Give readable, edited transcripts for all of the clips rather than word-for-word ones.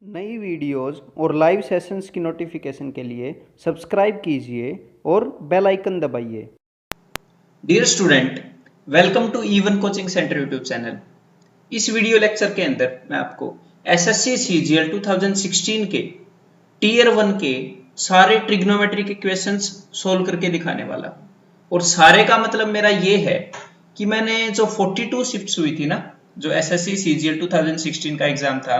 नई वीडियोस और live sessions की नोटिफिकेशन के लिए सब्सक्राइब कीजिए और बेल आइकन दबाइए। Dear student, welcome to even coaching centre YouTube channel. इस वीडियो लेक्चर के अंदर मैं आपको एसएससी सीजीएल 2016 के टीयर 1 के सारे ट्रिग्नोमेट्री के क्वेश्चंस सोल्व करके दिखाने वाला हूं। और सारे का मतलब मेरा ये है कि मैंने जो 42 शिफ्ट्स हुई थी ना, जो एसएससी सीजीएल 2016 का एग्जाम था,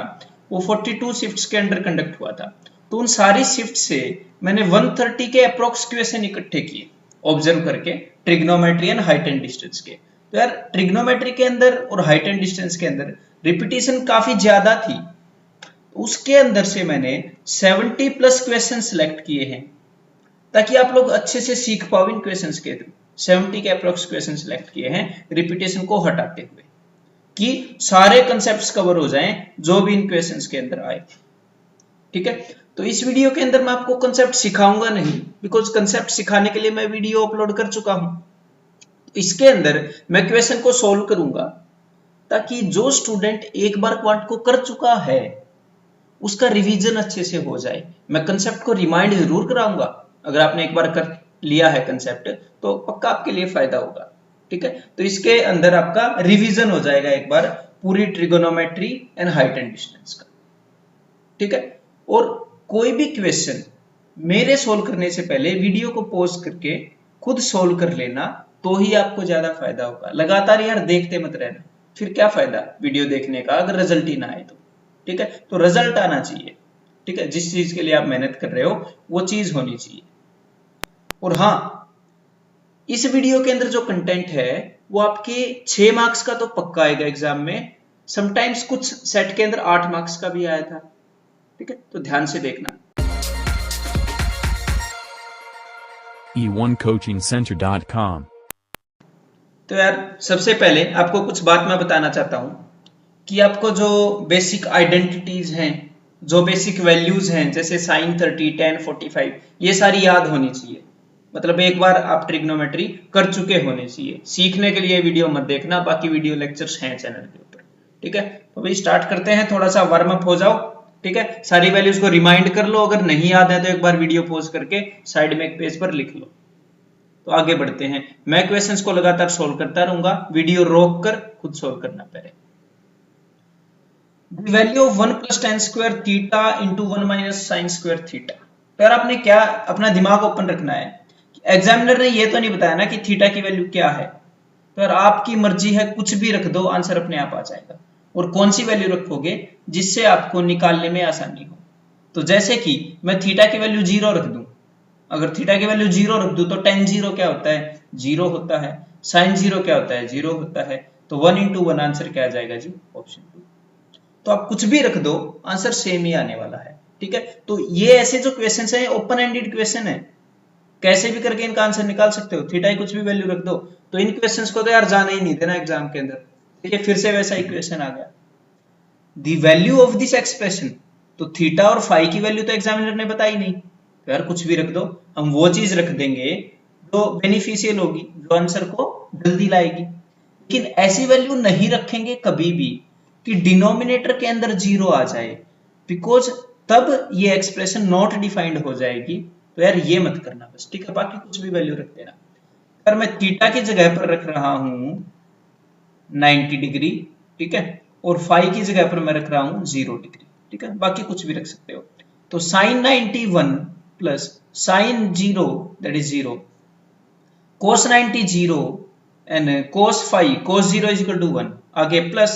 वो 42 शिफ्ट्स के अंडर कंडक्ट हुआ था। तो उन सारी शिफ्ट से मैंने 130 के अप्रोक्स क्वेश्चन इकट्ठे किए ऑब्जर्व करके, trigonometry and height and distance के। तो यार ट्रिग्नोमेट्री के अंदर और हाइट एंड डिस्टेंस के अंदर रिपीटेशन काफी ज्यादा थी। उसके अंदर से मैंने 70 प्लस क्वेश्चन सिलेक्ट किए हैं ताकि आप लोग अच्छे से सीख पाओ इन क्वेश्चंस के थ्रू। 70 के अप्रोक्स क्वेश्चन सिलेक्ट किए हैं रिपीटेशन को हटाते हुए, कि सारे कंसेप्ट्स कवर हो जाएं जो भी इन क्वेश्चंस के अंदर आए। ठीक है, तो इस वीडियो के अंदर मैं आपको कंसेप्ट सिखाऊंगा नहीं, बिकॉज कंसेप्ट सिखाने के लिए मैं वीडियो अपलोड कर चुका हूं। इसके अंदर मैं क्वेश्चन को सोल्व करूंगा ताकि जो स्टूडेंट एक बार क्वांट को कर चुका है उसका रिवीजन अच्छे से हो जाए। मैं कंसेप्ट को रिमाइंड जरूर कराऊंगा। अगर आपने एक बार कर लिया है कंसेप्ट तो पक्का आपके लिए फायदा होगा। ठीक है, तो इसके अंदर आपका रिवीजन हो जाएगा एक बार पूरी trigonometry and height and distance का। ठीक है, और कोई भी क्वेश्चन मेरे सोल्व करने से पहले वीडियो को पॉज करके खुद सोल्व कर लेना, तो ही आपको ज्यादा फायदा होगा। लगातार यार देखते मत रहना, फिर क्या फायदा वीडियो देखने का अगर रिजल्ट ही ना आए तो। ठीक है, तो रिजल्ट आना चाहिए। ठीक है, जिस चीज के लिए आप मेहनत कर रहे हो वो चीज होनी चाहिए। और हाँ, इस वीडियो के अंदर जो कंटेंट है वो आपके 6 मार्क्स का तो पक्का आएगा एग्जाम में। समटाइम्स कुछ सेट के अंदर 8 मार्क्स का भी आया था। ठीक है, तो ध्यान से देखना। e1coachingcenter.com। तो यार सबसे पहले आपको कुछ बात मैं बताना चाहता हूं कि आपको जो बेसिक आइडेंटिटीज हैं, जो बेसिक वैल्यूज हैं, जैसे साइन 30, tan 45, ये सारी याद होनी चाहिए। मतलब एक बार आप ट्रिग्नोमेट्री कर चुके होने चाहिए। सीखने के लिए वीडियो मत देखना, बाकी वीडियो लेक्चर्स हैं चैनल के ऊपर। ठीक है, तो भाई स्टार्ट करते हैं। थोड़ा सा वार्म अप हो जाओ। ठीक है, सारी वैल्यूज को रिमाइंड कर लो। अगर नहीं याद है तो एक बार वीडियो पॉज करके साइड में एक पेज पर लिख लो। तो आगे बढ़ते हैं। मैं क्वेश्चंस को लगातार सोल्व करता रहूंगा, वीडियो रोक कर खुद सोल्व करना पड़े। The value of 1 plus tan square theta into 1 minus sin square theta। तो यार आपने क्या अपना दिमाग ओपन रखना है। एग्जामिनर ने ये तो नहीं बताया ना कि थीटा की वैल्यू क्या है। तो यार आपकी मर्जी है, कुछ भी रख दो, आंसर अपने आप आ जाएगा। और कौन सी वैल्यू रखोगे जिससे आपको निकालने में आसानी हो। तो जैसे कि मैं थीटा की वैल्यू 0 रख दूं। अगर थीटा की वैल्यू 0 रख दूं तो tan 0 क्या होता है? 0 होता है। sin 0 क्या होता है? 0 होता है। तो 1 into 1 आंसर क्या आ जाएगा जी? ऑप्शन 2। तो आप कुछ भी रख दो, आंसर सेम ही आने वाला है। ठीक है, तो ये ऐसे जो क्वेश्चंस हैं ओपन एंडेड क्वेश्चन है, कैसे भी करके इनका आंसर निकाल सकते हो। थीटा की कुछ भी वैल्यू रख दो। तो इन क्वेश्चंस को तो यार जाने ही नहीं देना एग्जाम के अंदर। ठीक है, फिर से वैसा ही क्वेश्चन आ गया। The value of this expression, तो थीटा और फाई की वैल्यू तो एग्जामिनर ने बताई नहीं, तो यार कुछ भी रख दो। हम वो चीज रख देंगे जो बेनिफिशियल होगी, जो आंसर को जल्दी लाएगी। लेकिन ऐसी वैल्यू नहीं रखेंगे कभी भी कि डिनोमिनेटर के अंदर 0 आ जाए, बिकॉज तब ये एक्सप्रेशन नॉट डिफाइंड हो जाएगी। तो यार ये मत करना बस। ठीक है, बाकी कुछ भी वैल्यू रख देना। पर मैं थीटा की जगह पर रख रहा हूं 90 डिग्री। ठीक है, और फाई की जगह पर मैं रख रहा हूं 0 डिग्री। ठीक है, बाकी कुछ भी रख सकते हो। तो sine 91 plus sine 0 that is 0, cos 90 0 and cos 5 cos 0 is equal to 1। आगे plus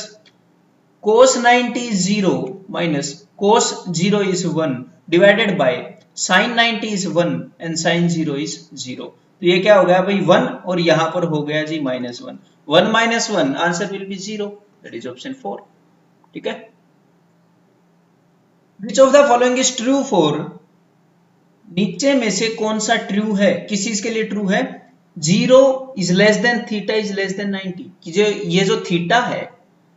cos 90 0 minus cos 0 is 1 divided by sin 90 is 1 and sin 0 is 0। तो ये क्या हो गया भाई? 1, और यहां पर हो गया जी -1। 1 minus 1 answer will B 0, that is option 4। ठीक है, which of the following is true for, नीचे में से कौन सा ट्रू है? किस चीज के लिए ट्रू है? 0 is less than theta is less than 90, कि जो ये जो थीटा है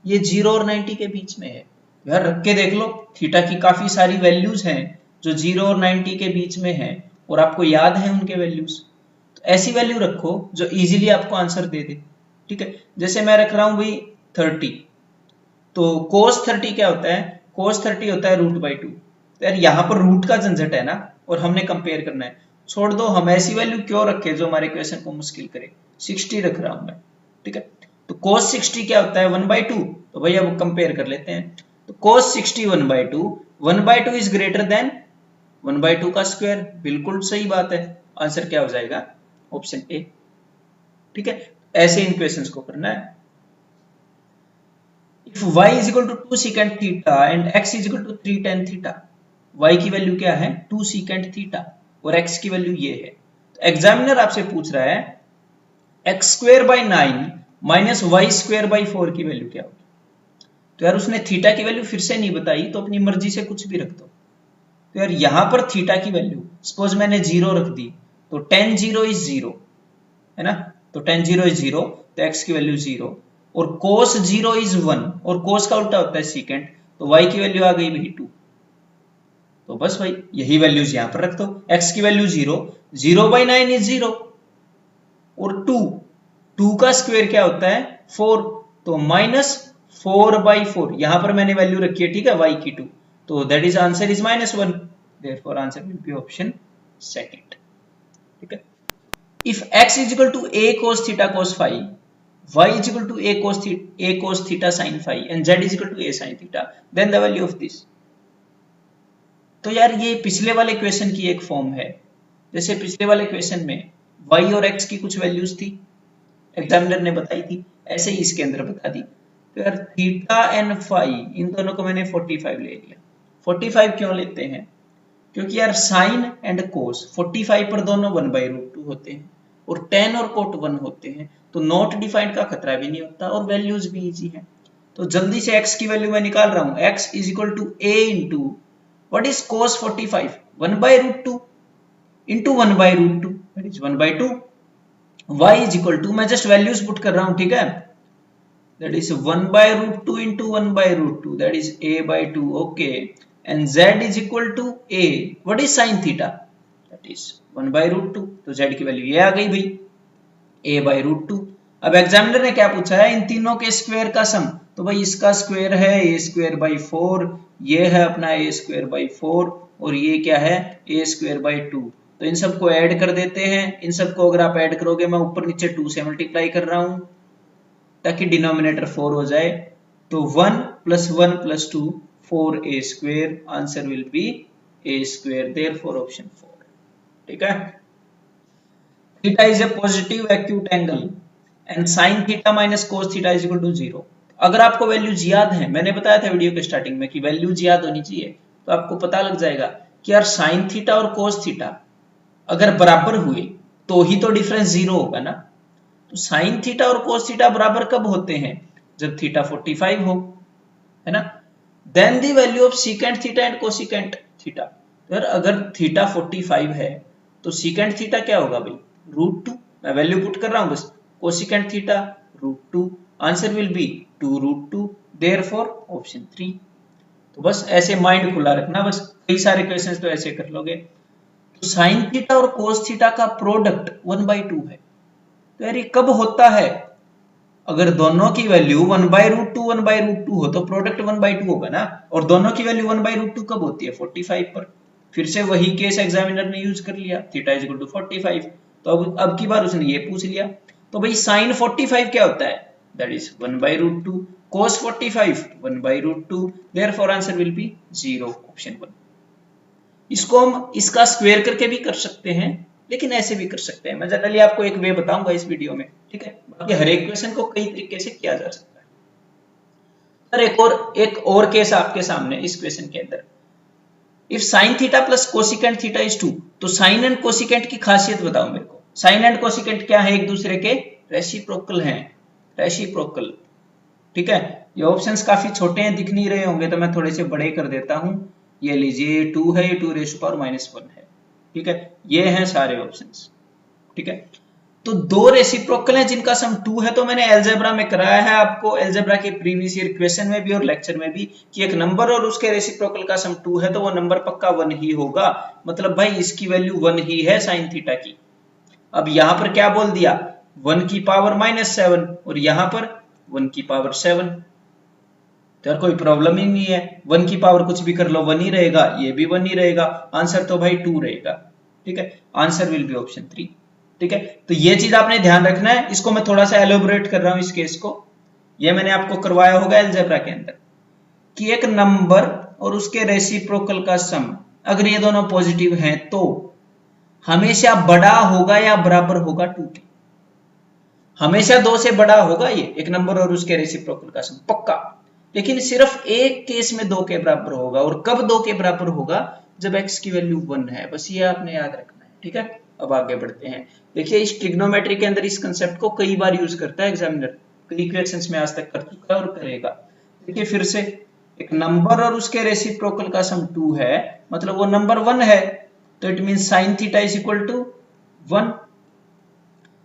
ये 0 और 90 के बीच में है। यार रख के देख लो, थीटा की काफी सारी वैल्यूज हैं जो 0 और 90 के बीच में है, और आपको याद है उनके वैल्यूज। तो ऐसी वैल्यू रखो जो इजीली आपको आंसर दे दे। ठीक है, जैसे मैं रख रहा हूं भाई 30, तो cos 30 क्या होता है? cos 30 होता है √/2। तो यार यहाँ पर रूट का झंझट है ना, और हमने कंपेयर करना है। छोड़ दो, हम ऐसी वैल्यू क्यों रखे जो हमारे क्वेश्चन को मुश्किल करे। 60 रख रहा हूं मैं, ठीक है। तो cos 60 क्या होता है 1/2। तो भैया वो कंपेयर कर लेते हैं। तो cos 60 1/2 इज ग्रेटर देन 1/2 का स्क्वायर। बिल्कुल सही बात है, आंसर क्या हो जाएगा ऑप्शन ए, ठीक है। ऐसे इन क्वेश्चंस को करना है। If y is equal to 2 secant theta and x is equal to 3 tan theta, y की वैल्यू क्या है 2 secant theta और x की वैल्यू ये है। तो एग्जामिनर आपसे पूछ रहा है x²/9 माइनस y²/4 की वैल्यू क्या होगी। तो यार उसने थीटा की वैल्यू फिर से नहीं बताई, तो अपनी मर्जी से कुछ भी रख दो। तो यार यहां पर थीटा की वैल्यू सपोज मैंने 0 रख दी, तो tan 0 इज 0 है ना। तो tan 0 इज 0, तो x की वैल्यू 0, और cos 0 इज 1, और cos का उल्टा होता है सीकेंट, तो y की वैल्यू आ गई भाई 2। तो बस भाई यही वैल्यूज यहां पर रख दो। x की वैल्यू 0, 0/9 इज 0, और 2 का स्क्वायर क्या होता है 4, तो -4/4 यहां पर मैंने वैल्यू रखी है, ठीक है, y की 2, तो that is answer is -1, therefore answer will be option second, ठीक है। If x is equal to a cos theta cos phi, y is equal to a cos theta sin phi, and z is equal to a sin theta, then the value of this। तो यार ये पिछले वाले question की एक form है। जैसे पिछले वाले क्वेश्चन में y और x की कुछ वैल्यूज थी, एग्जामिनर ने बताई थी, ऐसे ही इसके अंदर बता दी। तो यार थीटा एंड फाई इन दोनों को मैंने 45 ले लिया। 45 क्यों लेते हैं, क्योंकि यार साइन एंड कोस 45 पर दोनों 1/√2 होते हैं, और tan और cot 1 होते हैं, तो नॉट डिफाइंड का खतरा भी नहीं होता, और वैल्यूज भी इजी है। तो जल्दी से x की वैल्यू मैं निकाल रहा हूं। x is equal to a into what is cos 45 1/√2 into 1/√2 that is 1/2। y is equal to, मैं जस्ट वैल्यूज पुट कर रहा हूं, ठीक है, that is 1/√2 into 1/√2 that is a/2, okay. And z is equal to a, what is sin theta, that is 1/√2, तो z की value ये आ गई भाई a/√2। अब एग्जामिनर ने क्या पूछा है, इन तीनों के स्क्वायर का सम। तो भाई इसका स्क्वायर है a²/4, ये है अपना a²/4, और ये क्या है a²/2। तो इन सबको ऐड कर देते हैं। इन सबको अगर आप ऐड करोगे, मैं ऊपर नीचे 2 से मल्टीप्लाई कर रहा हूं ताकि डिनोमिनेटर 4 हो जाए। तो 1 + 1 + 2 4a², answer will be a², therefore option 4, ठीक है। Theta is a positive acute angle and sin theta minus cos theta is equal to 0। अगर आपको वैल्यूज याद है, मैंने बताया था वीडियो के स्टार्टिंग में कि वैल्यूज याद होनी चाहिए, तो आपको पता लग जाएगा कि यार sin थीटा और cos थीटा अगर बराबर हुए तो ही तो डिफरेंस 0 होगा ना। तो sin थीटा और cos थीटा बराबर कब होते हैं, जब थीटा 45 हो, है ना। Then the value of secant theta and cosecant theta. यार अगर थीटा 45 है तो secant थीटा क्या होगा भाई √2, मैं वैल्यू पुट कर रहा हूं बस, cosecant theta √2, answer will B 2√2, therefore option 3। तो बस ऐसे माइंड खुला रखना, बस कई सारे क्वेश्चंस तो ऐसे कर लोगे। तो sin थीटा और cos थीटा का प्रोडक्ट 1/2 है। तो यार ये कब होता है, अगर दोनों की वैल्यू 1/√2 हो तो प्रोडक्ट 1/2 होगा ना, और दोनों की वैल्यू 1/√2 कब होती है 45 पर। फिर से वही केस एग्जामिनर ने यूज कर लिया, थीटा इज इक्वल टू 45, तो अब की बार उसने ये पूछ लिया। तो भाई sin 45 क्या होता है, that is 1/√2, cos 45 1/√2, therefore answer will B 0, option 1। इसको हम इसका स्क्वायर करके भी कर सकते हैं, लेकिन ऐसे भी कर सकते हैं। मैं जनरली आपको एक वे बताऊंगा इस वीडियो में, ठीक है। बाकी हर एक क्वेश्चन को कई तरीके से किया जा सकता है। सर एक और केस आपके सामने इस क्वेश्चन के अंदर, if sin theta plus cosecant theta is 2, तो साइन एंड कोसिकेंट की खासियत बताओ मेरे को। साइन एंड कोसिकेंट क्या है, एक दूसरे के रेसिप्रोकल हैं, रेसिप्रोकल, ठीक है। ये ऑप्शंस काफी छोटे हैं, दिख नहीं रहे होंगे, तो मैं थोड़े से बड़े कर देता हूं। ये लीजिए 2 है, ये 2⁻⁻1 है, ठीक है। ये हैं सारे ऑप्शंस, ठीक है। तो दो रेसिप्रोकल हैं जिनका सम 2 है, तो मैंने अलजेब्रा में कराया है आपको, अलजेब्रा के प्रीवियस ईयर क्वेश्चन में भी और लेक्चर में भी, कि एक नंबर और उसके रेसिप्रोकल का सम 2 है तो वो नंबर पक्का 1 ही होगा। मतलब भाई इसकी वैल्यू 1 ही है sin थीटा की। अब यहां पर क्या बोल दिया, 1 की पावर -7, और यहां पर 1 की पावर 7, तो यार कोई प्रॉब्लम ही नहीं है, 1 की पावर कुछ भी कर लो 1 ही रहेगा, ये भी 1 ही रहेगा, आंसर तो भाई 2 रहेगा। ठीक है, आंसर विल बी ऑप्शन 3। ठीक है, तो ये चीज आपने ध्यान रखना है। इसको मैं थोड़ा सा एलोबरेट कर रहा हूं इस केस को। ये मैंने आपको करवाया होगा अलजेब्रा के अंदर कि एक नंबर और उसके रेसिप्रोकल का सम अगर ये दोनों पॉजिटिव हैं तो हमेशा बड़ा होगा या बराबर होगा 2 के। हमेशा 2 से बड़ा होगा ये एक नंबर और उसके रेसिप्रोकल का सम, पक्का। लेकिन सिर्फ एक केस में 2 के बराबर होगा, और कब 2 के बराबर होगा? जब x की वैल्यू 1 है। बस ये आपने याद रखना है। ठीक है, अब आगे बढ़ते हैं। देखिए इस ट्रिग्नोमेट्री के अंदर इस कंसेप्ट को कई बार यूज करता है एग्जामिनर, कई क्वेश्चंस में आज तक कर चुका है और करेगा। देखिए फिर से, एक नंबर और उसके रेसिप्रोकल का सम 2 है, मतलब वो नंबर 1 है, तो it mean sin theta is equal to 1।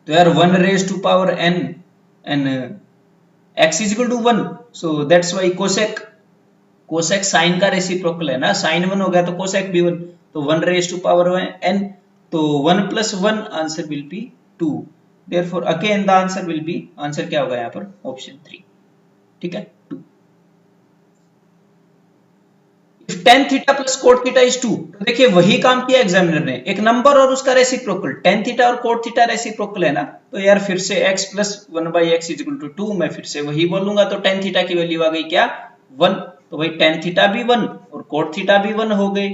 तो यार 1 raise to power n and x is equal to 1, so that's why cosec sine का रेसिप्रोकल है ना, साइन 1 हो गया तो कोसेक भी 1, तो 1 रेज टू पावर n, तो 1 plus 1 answer will B 2। Therefore again the answer will B, answer क्या होगा यहाँ पर? ऑप्शन 3। ठीक है, 2। If tan theta plus cot theta is 2, तो देखिए वही काम किया एग्जामिनर ने, एक नंबर और उसका रेसिप्रोकल, tan थीटा और कोट थीटा रेसिप्रोकल है ना, तो यार फिर से x plus 1/x is equal to 2, मैं फिर से वही बोलूंगा, तो tan थीटा की वैल्यू आ गई क्या? 1। तो भाई tan थीटा भी 1 और कोट थीटा भी 1 हो गए,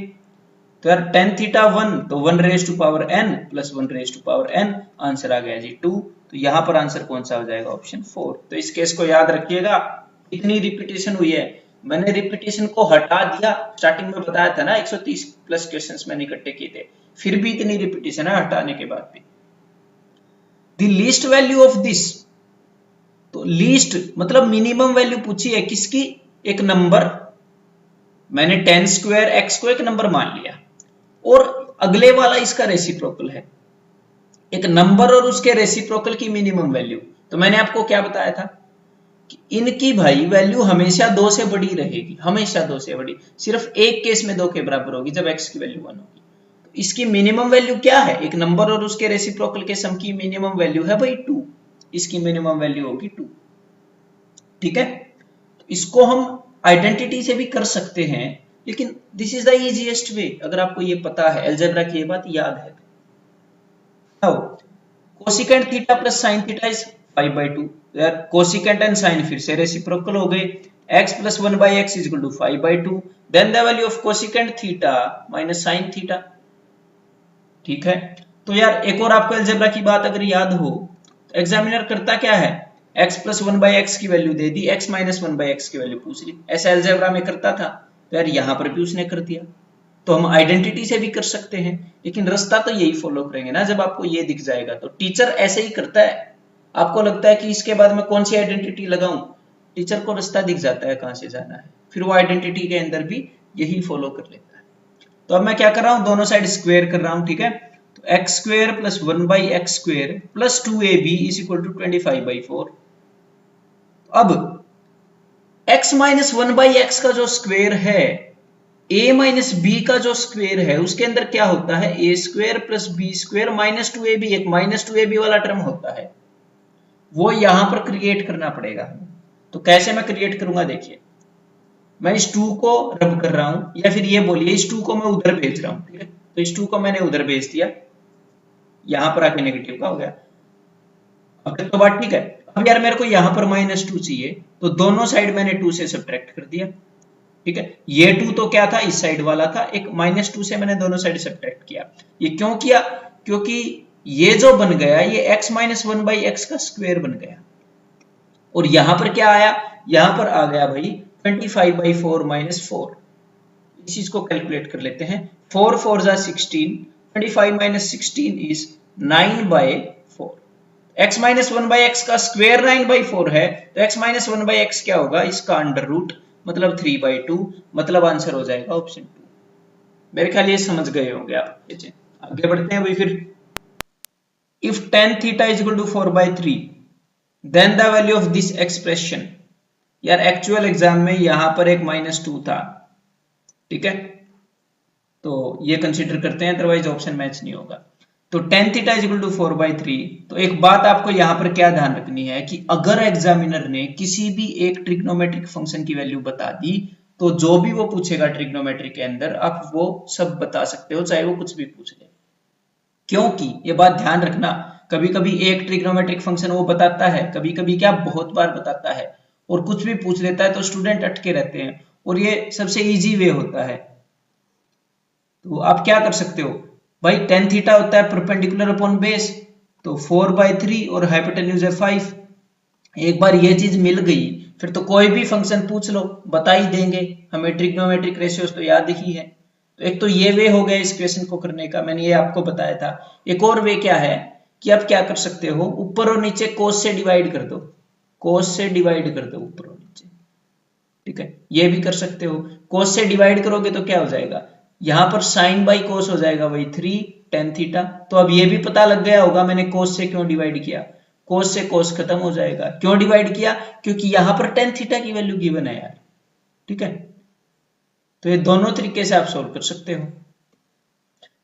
तो यार tan थीटा 1, तो 1 raise to power n plus 1 raise to power n, answer आ गया जी 2। तो यहाँ पर आंसर कौन सा हो जाएगा? ऑप्शन 4। तो इस केस को याद रखिएगा, इतनी रिपीटेशन हुई है, मैंने रिपीटेशन को हटा दिया, स्टार्टिंग में बताया था ना 130 प्लस क्वेश्चंस मैंने इकट्ठे किए थे, फिर भी इतनी रिपीटेशन है हटाने के बाद भी। The least value of this, तो लीस्ट मतलब मिनिमम वैल्यू पूछी है किसकी? एक नंबर, मैंने 10 स्क्वायर x को एक नंबर मान लिया, और अगले वाला इसका रेसिप्रोकल है, एक नंबर और उसके रेसिप्रोकल की मिनिमम वैल्यू। तो मैंने आपको क्या बताया था कि इनकी भाई वैल्यू हमेशा 2 से बड़ी रहेगी, हमेशा 2 से बड़ी, सिर्फ एक केस में 2 के बराबर होगी, जब x की वैल्यू 1 होगी। तो इसकी मिनिमम वैल्यू क्या है? एक नंबर और उसके रेसिप्रोकल के सम की मिनिमम वैल्यू है भाई 2, इसकी मिनिमम वैल्यू होगी 2। ठीक है, तो इसको हम आइडेंटिटी से भी कर सकते हैं, लेकिन this is the easiest way, अगर आपको ये पता है, अलजेब्रा की ये बात याद है। Cosecant theta plus sign theta is 5/2, यार कोसिकेंट एंड साइन फिर से रेसिप्रोकल हो गए, x plus 1/x is equal to 5/2, then the value of cosecant theta minus sine theta. ठीक है, तो यार एक और आपको अलजेब्रा की बात अगर याद हो, तो एग्जामिनर करता क्या है? x प्लस 1/x की वैल्यू दे दी, x माइनस 1/x की वैल्यू पूछ ली, ऐसा अलजेब्रा में करता था, तो यार यहाँ पर भी उसने कर दिया। तो हम आइडेंटिटी से भी कर सकते हैं, लेकिन रास्ता तो यही फॉलो करेंगे ना, जब आपको ये दिख जाएगा। तो टीचर ऐसे ही करता है, आपको लगता है कि इसके बाद मैं कौन सी आइडेंटिटी लगाऊं, टीचर को रास्ता दिख जाता है कहां से जाना है, फिर वो आइडेंटिटी के अंदर भी यही फॉलो कर लेता है। तो अब मैं क्या कर रहा हूं? दोनों साइड स्क्वायर कर रहा हूं। ठीक है, तो x square plus 1/x square plus 2ab is equal to 25/4। अब x माइनस 1/x का जो स्क्वायर है, a माइनस b का जो स्क्वायर है, उसके अंदर क्या होता है? a square plus b square minus 2ab, एक माइनस 2ab वाला टर्म होता है, वो यहां पर क्रिएट करना पड़ेगा। तो कैसे मैं क्रिएट करूंगा? देखिए मैं इस 2 को रब कर रहा हूं, या फिर ये बोलिए इस 2 को मैं उधर भेज रहा हूं। ठीक है, तो इस 2 को मैंने उधर भेज दिया, यहां पर आके नेगेटिव का हो गया। अब तक तो बात ठीक है। अब यार मेरे को यहां पर -2 चाहिए, तो दोनों साइड मैंने 2 से सब्ट्रैक्ट कर दिया। ठीक है, ये 2 तो क्या था? इस साइड वाला था, एक -2 से मैंने दोनों साइड सब्ट्रैक्ट किया। ये क्यों किया? क्योंकि ये जो बन गया ये x माइनस 1/x का स्क्वायर बन गया, और यहां पर क्या आया? यहां पर आ गया भाई 25/4 माइनस 4। इस चीज को कैलकुलेट कर लेते हैं, 4 4 जा 16, 25 minus 16 is 9/4। x minus 1/x का स्क्वायर 9/4 है, तो x माइनस 1/x क्या होगा? इसका अंडर रूट, मतलब 3/2, मतलब आंसर हो जाएगा ऑप्शन 2। मेरे ख्याल ये समझ गए होंगे आप। आगे बढ़ते हैं भाई फिर। If tan theta is equal to 4/3, then the value of this expression, यार एक्चुअल एग्जाम में यहां पर एक -2 था। ठीक है, तो ये कंसीडर करते हैं, अदरवाइज ऑप्शन मैच नहीं होगा। तो tan theta is equal to 4/3। तो एक बात आपको यहाँ पर क्या ध्यान रखनी है कि अगर एग्जामिनर ने किसी भी एक ट्रिग्नोमेट्रिक फंक्शन की वैल्यू बता दी तो जो भी वो पूछेगा ट्रिग्नोमेट्री के अंदर आप वो सब बता सकते हो, चाहे वो कुछ भी पूछ ले। क्योंकि ये बात ध्यान रखना, कभी कभी एक ट्रिग्नोमेट्रिक फंक्शन वो बताता है, कभी कभी क्या बहुत बार बताता है, और कुछ भी पूछ लेता है तो स्टूडेंट अटके रहते हैं, और ये सबसे इजी वे होता है। तो आप क्या कर सकते हो भाई, tan थीटा होता है परपेंडिकुलर अपॉन बेस, तो 4/3 और हाइपोटेन्यूज है 5। एक बार ये चीज मिल गई फिर तो कोई भी फंक्शन पूछ लो बता ही देंगे, हमें ट्रिग्नोमेट्रिक रेशियोज तो याद ही है। तो एक तो ये वे हो गया इस क्वेश्चन को करने का, मैंने ये आपको बताया था। एक और वे क्या है कि आप क्या कर सकते हो, ऊपर और नीचे कोस से डिवाइड कर दो, कोस से डिवाइड कर दो ऊपर और नीचे, ठीक है, ये भी कर सकते हो। कोस से डिवाइड करोगे तो क्या हो जाएगा, यहां पर साइन बाई कोस हो जाएगा वही 3 tan थीटा। तो अब ये भी पता लग गया होगा मैंने कोस से क्यों डिवाइड किया, कोस से कोस खत्म हो जाएगा। क्यों डिवाइड किया, क्योंकि यहां पर tan थीटा की वैल्यू गिवन है यार, ठीक है। तो ये दोनों तरीके से आप सोल्व कर सकते हो।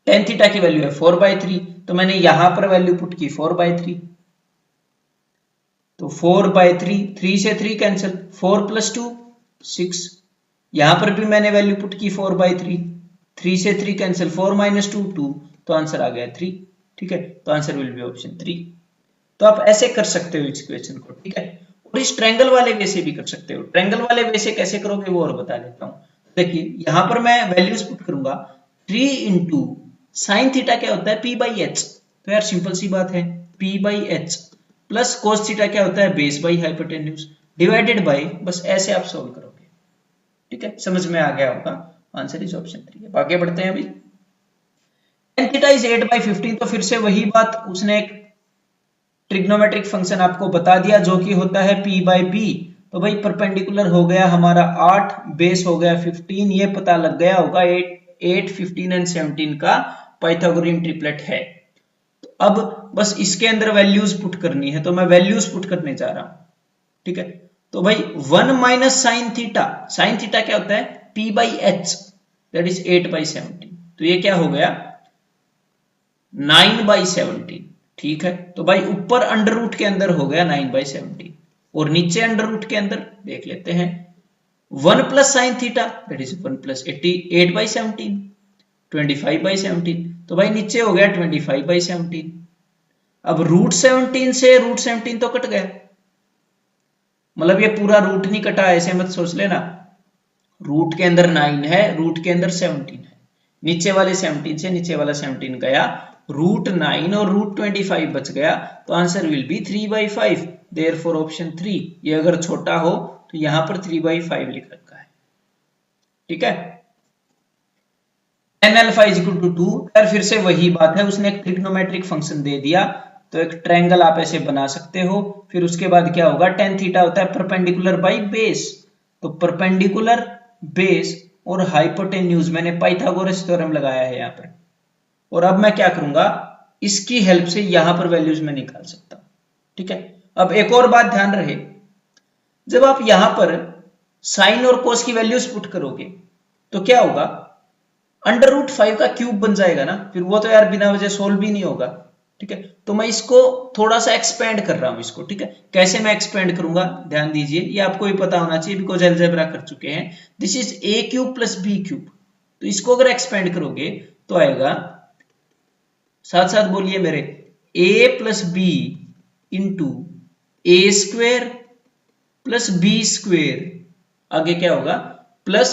tan थीटा की वैल्यू है 4/3, तो मैंने यहां पर वैल्यू पुट की 4/3, तो 4/3, 3 से 3 कैंसिल, 4 + 2 6। यहां पर भी मैंने वैल्यू पुट की 4/3, 3 से 3 कैंसिल, 4 - 2 2, तो आंसर आ गया 3, ठीक है। तो आंसर विल बी ऑप्शन 3। तो आप ऐसे कर सकते हो इस क्वेश्चन को, ठीक है। और इस ट्रायंगल वाले वे से भी कर सकते हो। ट्रायंगल वाले वे से कैसे करोगे वो और बता देता हूं। देखिए यहां पर मैं वैल्यूज पुट करूंगा, 3 * sin थीटा क्या होता है p/h, तो यार सिंपल सी बात है p/h, प्लस cos थीटा क्या होता है base by hypotenuse, divided by, बस ऐसे आप सोल्व करोगे, ठीक है। समझ में आ गया होगा, आंसर इज ऑप्शन 3। आगे बढ़ते हैं अभी। tan थीटा इज 8/15, तो फिर से वही बात, उसने एक ट्रिग्नोमेट्रिक फंक्शन आपको बता दिया जो कि होता है p/b। तो भाई परपेंडिकुलर हो गया हमारा 8, बेस हो गया 15, ये पता लग गया होगा 8, 15 एंड 17 का पाइथागोरियन ट्रिपलेट है। तो अब बस इसके अंदर वैल्यूज पुट करनी है, तो मैं वैल्यूज पुट करने जा रहा हूं, ठीक है। तो भाई 1 - sin थीटा, sin थीटा क्या होता है p/h, दैट इज 8/17, तो ये क्या हो गया 9/17, ठीक है। तो भाई ऊपर अंडर रूट के अंदर हो गया 9/17, और नीचे अंडर रूट के अंदर देख लेते हैं 1 + sin थीटा, दैट इज 1 + 8/17, 25/17, तो भाई नीचे हो गया 25/17। अब √17 से √17 तो कट गया, मतलब ये पूरा रूट नहीं कटा, ऐसे मत सोच लेना। रूट के अंदर 9 है, रूट के अंदर 17 है, नीचे वाले 17 से नीचे वाला 17 गया, √9 और √25 बच गया, तो answer will B 3/5, therefore option 3। ये अगर छोटा हो तो यहां पर 3/5 लिख रखा है, ठीक है। tan alpha is equal to 2, यार फिर से वही बात है, उसने एक ट्रिग्नोमेट्रिक फंक्शन दे दिया, तो एक ट्रायंगल आप ऐसे बना सकते हो। फिर उसके बाद क्या होगा, tan थीटा होता है परपेंडिकुलर बाई बेस, तो परपेंडिकुलर बेस और हाइपोटेन्यूज, मैंने पाइथागोरस थ्योरम लगाया है यहाँ पर। और अब मैं क्या करूंगा, इसकी हेल्प से यहां पर वैल्यूज में निकाल सकता हूं, ठीक है। अब एक और बात ध्यान रहे, जब आप यहां पर साइन और कोस की वैल्यूज पुट करोगे तो क्या होगा, √5 का क्यूब बन जाएगा ना, फिर वो तो यार बिना वजह सोल्व भी नहीं होगा, ठीक है। तो मैं इसको थोड़ा सा एक्सपेंड कर रहा हूं इसको, ठीक है। कैसे मैं एक्सपेंड करूंगा ध्यान दीजिए, ये आपको भी पता होना चाहिए बिकॉज अलजेब्रा कर चुके हैं। दिस इज a³ + b³, तो इसको अगर एक्सपेंड करोगे तो आएगा, साथ साथ बोलिए मेरे, a + b * a² + b², आगे क्या होगा प्लस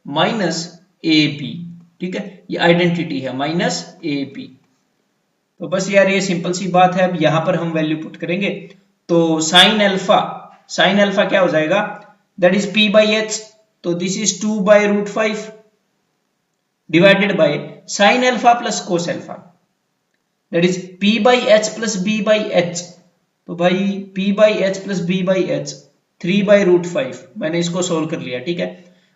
माइनस ab, ठीक है। ये आइडेंटिटी है -ab। तो बस यार ये सिंपल सी बात है। अब यहां पर हम वैल्यू पुट करेंगे, तो sin अल्फा क्या हो जाएगा, दैट इज p/h, तो this is 2/√5 divided by sin alpha plus cos alpha, that is p/h + b/h, तो भाई p/h + b/h 3/√5, मैंने इसको सोल्व कर लिया, ठीक है।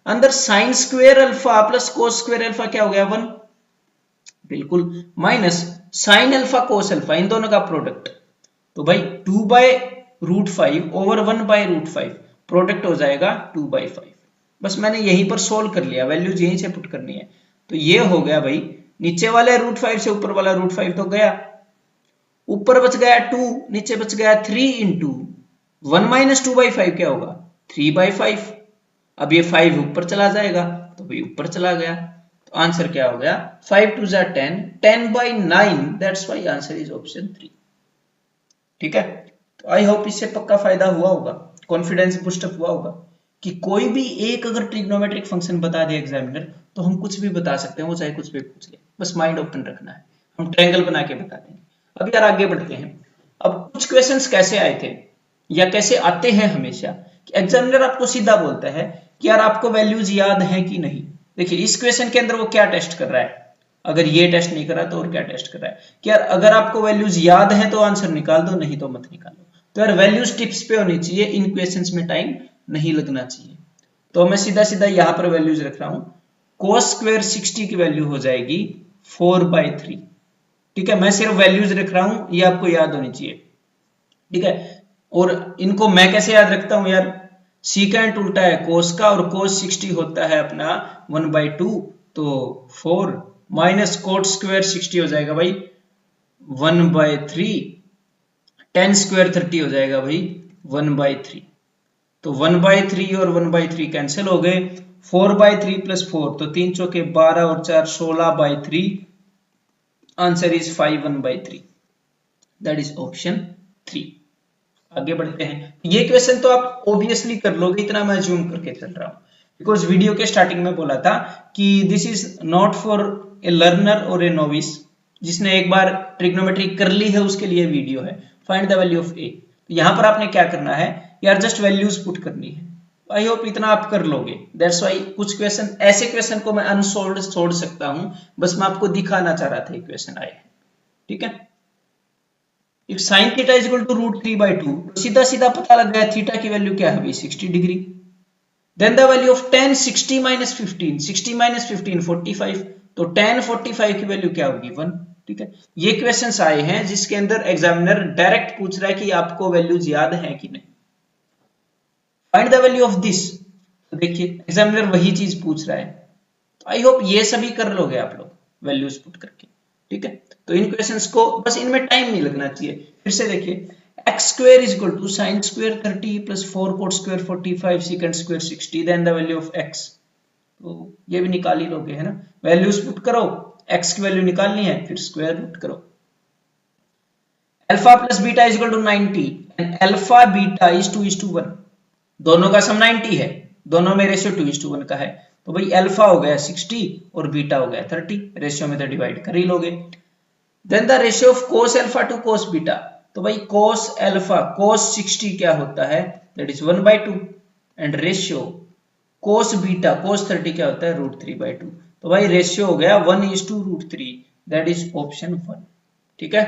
अंदर sin² alpha plus cos² alpha क्या हो गया 1, बिल्कुल, minus sin alpha cos alpha, इन दोनों का प्रोडक्ट, तो भाई 2/√5 ओवर 1/√5, प्रोडक्ट हो जाएगा 2/5। बस मैंने यहीं पर सोल्व कर लिया, वैल्यूज यहीं से पुट करनी है। तो ये हो गया भाई, नीचे वाले √5 से ऊपर वाला √5 तो गया, ऊपर बच गया 2, नीचे बच गया 3 इंटू 1 माइनस 2/5 क्या होगा 3/5। अब ये 5 ऊपर चला जाएगा तो भाई ऊपर चला गया, तो आंसर क्या हो गया 5 2 जा 10, 10/9, that's why answer is option 3। ठीक है, तो आई होप इससे पक्का फायदा हुआ होगा, कॉन्फिडेंस बूस्टअप हुआ होगा कि कोई भी एक अगर ट्रिग्नोमेट्रिक फंक्शन बता दे एग्जामिनर तो हम कुछ भी बता सकते हैं, वो चाहे कुछ भी पूछ ले, बस माइंड ओपन रखना है, हम ट्रायंगल बना के बता देंगे। अब यार आगे बढ़ते हैं। अब कुछ क्वेश्चंस कैसे आए थे या कैसे आते हैं हमेशा कि एग्जामिनर आपको सीधा बोलता है कि यार आपको वैल्यूज याद है कि नहीं। देखिए इस क्वेश्चन के अंदर वो क्या टेस्ट कर रहा है, अगर ये टेस्ट नहीं करा तो और क्या टेस्ट कर रहा है कि यार अगर आपको वैल्यूज याद है तो आंसर निकाल दो, नहीं तो मत निकालो। तो यार वैल्यूज टिप्स पे होनी चाहिए, इन क्वेश्चंस में टाइम नहीं लगना चाहिए। तो मैं सीधा सीधा यहाँ पर वैल्यूज रख रहा हूं, cos स्क्वायर 60 की वैल्यू हो जाएगी 4/3। ठीक है, मैं सिर्फ वैल्यूज रख रहा हूं, ये आपको याद होनी चाहिए। ठीक है, और इनको मैं कैसे याद रखता हूं यार, सीकेंट उल्टा है कोस का और cos 60 होता है अपना 1/2, तो 4 माइनस कोट स्क्वायर 60 हो जाएगा भाई 1/3, tan स्क्वायर 30 हो जाएगा भाई 1/3। तो 1/3 और 1/3 कैंसिल हो गए, 4/3 प्लस 4 तो 3 चौके 12 और 4 16/3, answer is 5/3, that is option 3। आगे बढ़ते हैं। ये क्वेश्चन तो आप ऑब्वियसली कर लोगे, इतना मैं जूम करके चल रहा हूं बिकॉज वीडियो के स्टार्टिंग में बोला था कि this is not for a learner और ए नोविस, जिसने एक बार ट्रिग्नोमेट्री कर ली है उसके लिए वीडियो है। फाइंड द वैल्यू ऑफ ए, तो यहां पर आपने क्या करना है यार, जस्ट वैल्यूज पुट करनी है। आई होप इतना आप कर लोगे, दैट्स व्हाई कुछ क्वेश्चन ऐसे क्वेश्चन को मैं अनसोल्व्ड छोड़ सकता हूं, बस मैं आपको दिखाना चाह रहा था ये क्वेश्चन आए हैं। ठीक है, if sin theta is equal to √3/2, सीधा सीधा पता लग गया थीटा की वैल्यू क्या है भाई 60 degree. Then the value of tan 60 minus 15, 60 minus 15 45, तो tan 45 की वैल्यू क्या होगी 1। ठीक है, ये क्वेश्चंस आए हैं जिसके अंदर एग्जामिनर डायरेक्ट पूछ रहा है कि आपको वैल्यूज याद है कि नहीं। Find the value of this, तो देखिए एग्जामिनर वही चीज पूछ रहा है, तो आई होप ये सभी कर लोगे आप लोग वैल्यूज पुट करके। ठीक है, तो इन क्वेश्चंस को बस इनमें टाइम नहीं लगना चाहिए। फिर से देखिए x square is equal to sin square 30 plus 4 cot square 45 secant square 60, then the value of x, तो ये भी निकाल ही लोगे है ना। वैल्यूज पुट करो, x की वैल्यू निकालनी है, फिर स्क्वायर रूट करो। Alpha plus beta is equal to 90 and alpha beta is 2:1, दोनों का सम 90 है, दोनों में रेशियो 2:1 का है, तो भाई अल्फा हो गया 60 और बीटा हो गया 30, रेशियो में तो डिवाइड कर ही लोगे। Then the ratio of cos alpha to cos beta, तो भाई cos अल्फा cos 60 क्या होता है that is 1/2 and ratio cos beta cos 30 क्या होता है √3/2, तो भाई रेशियो हो गया 1:√3, दैट इज ऑप्शन 1। ठीक है,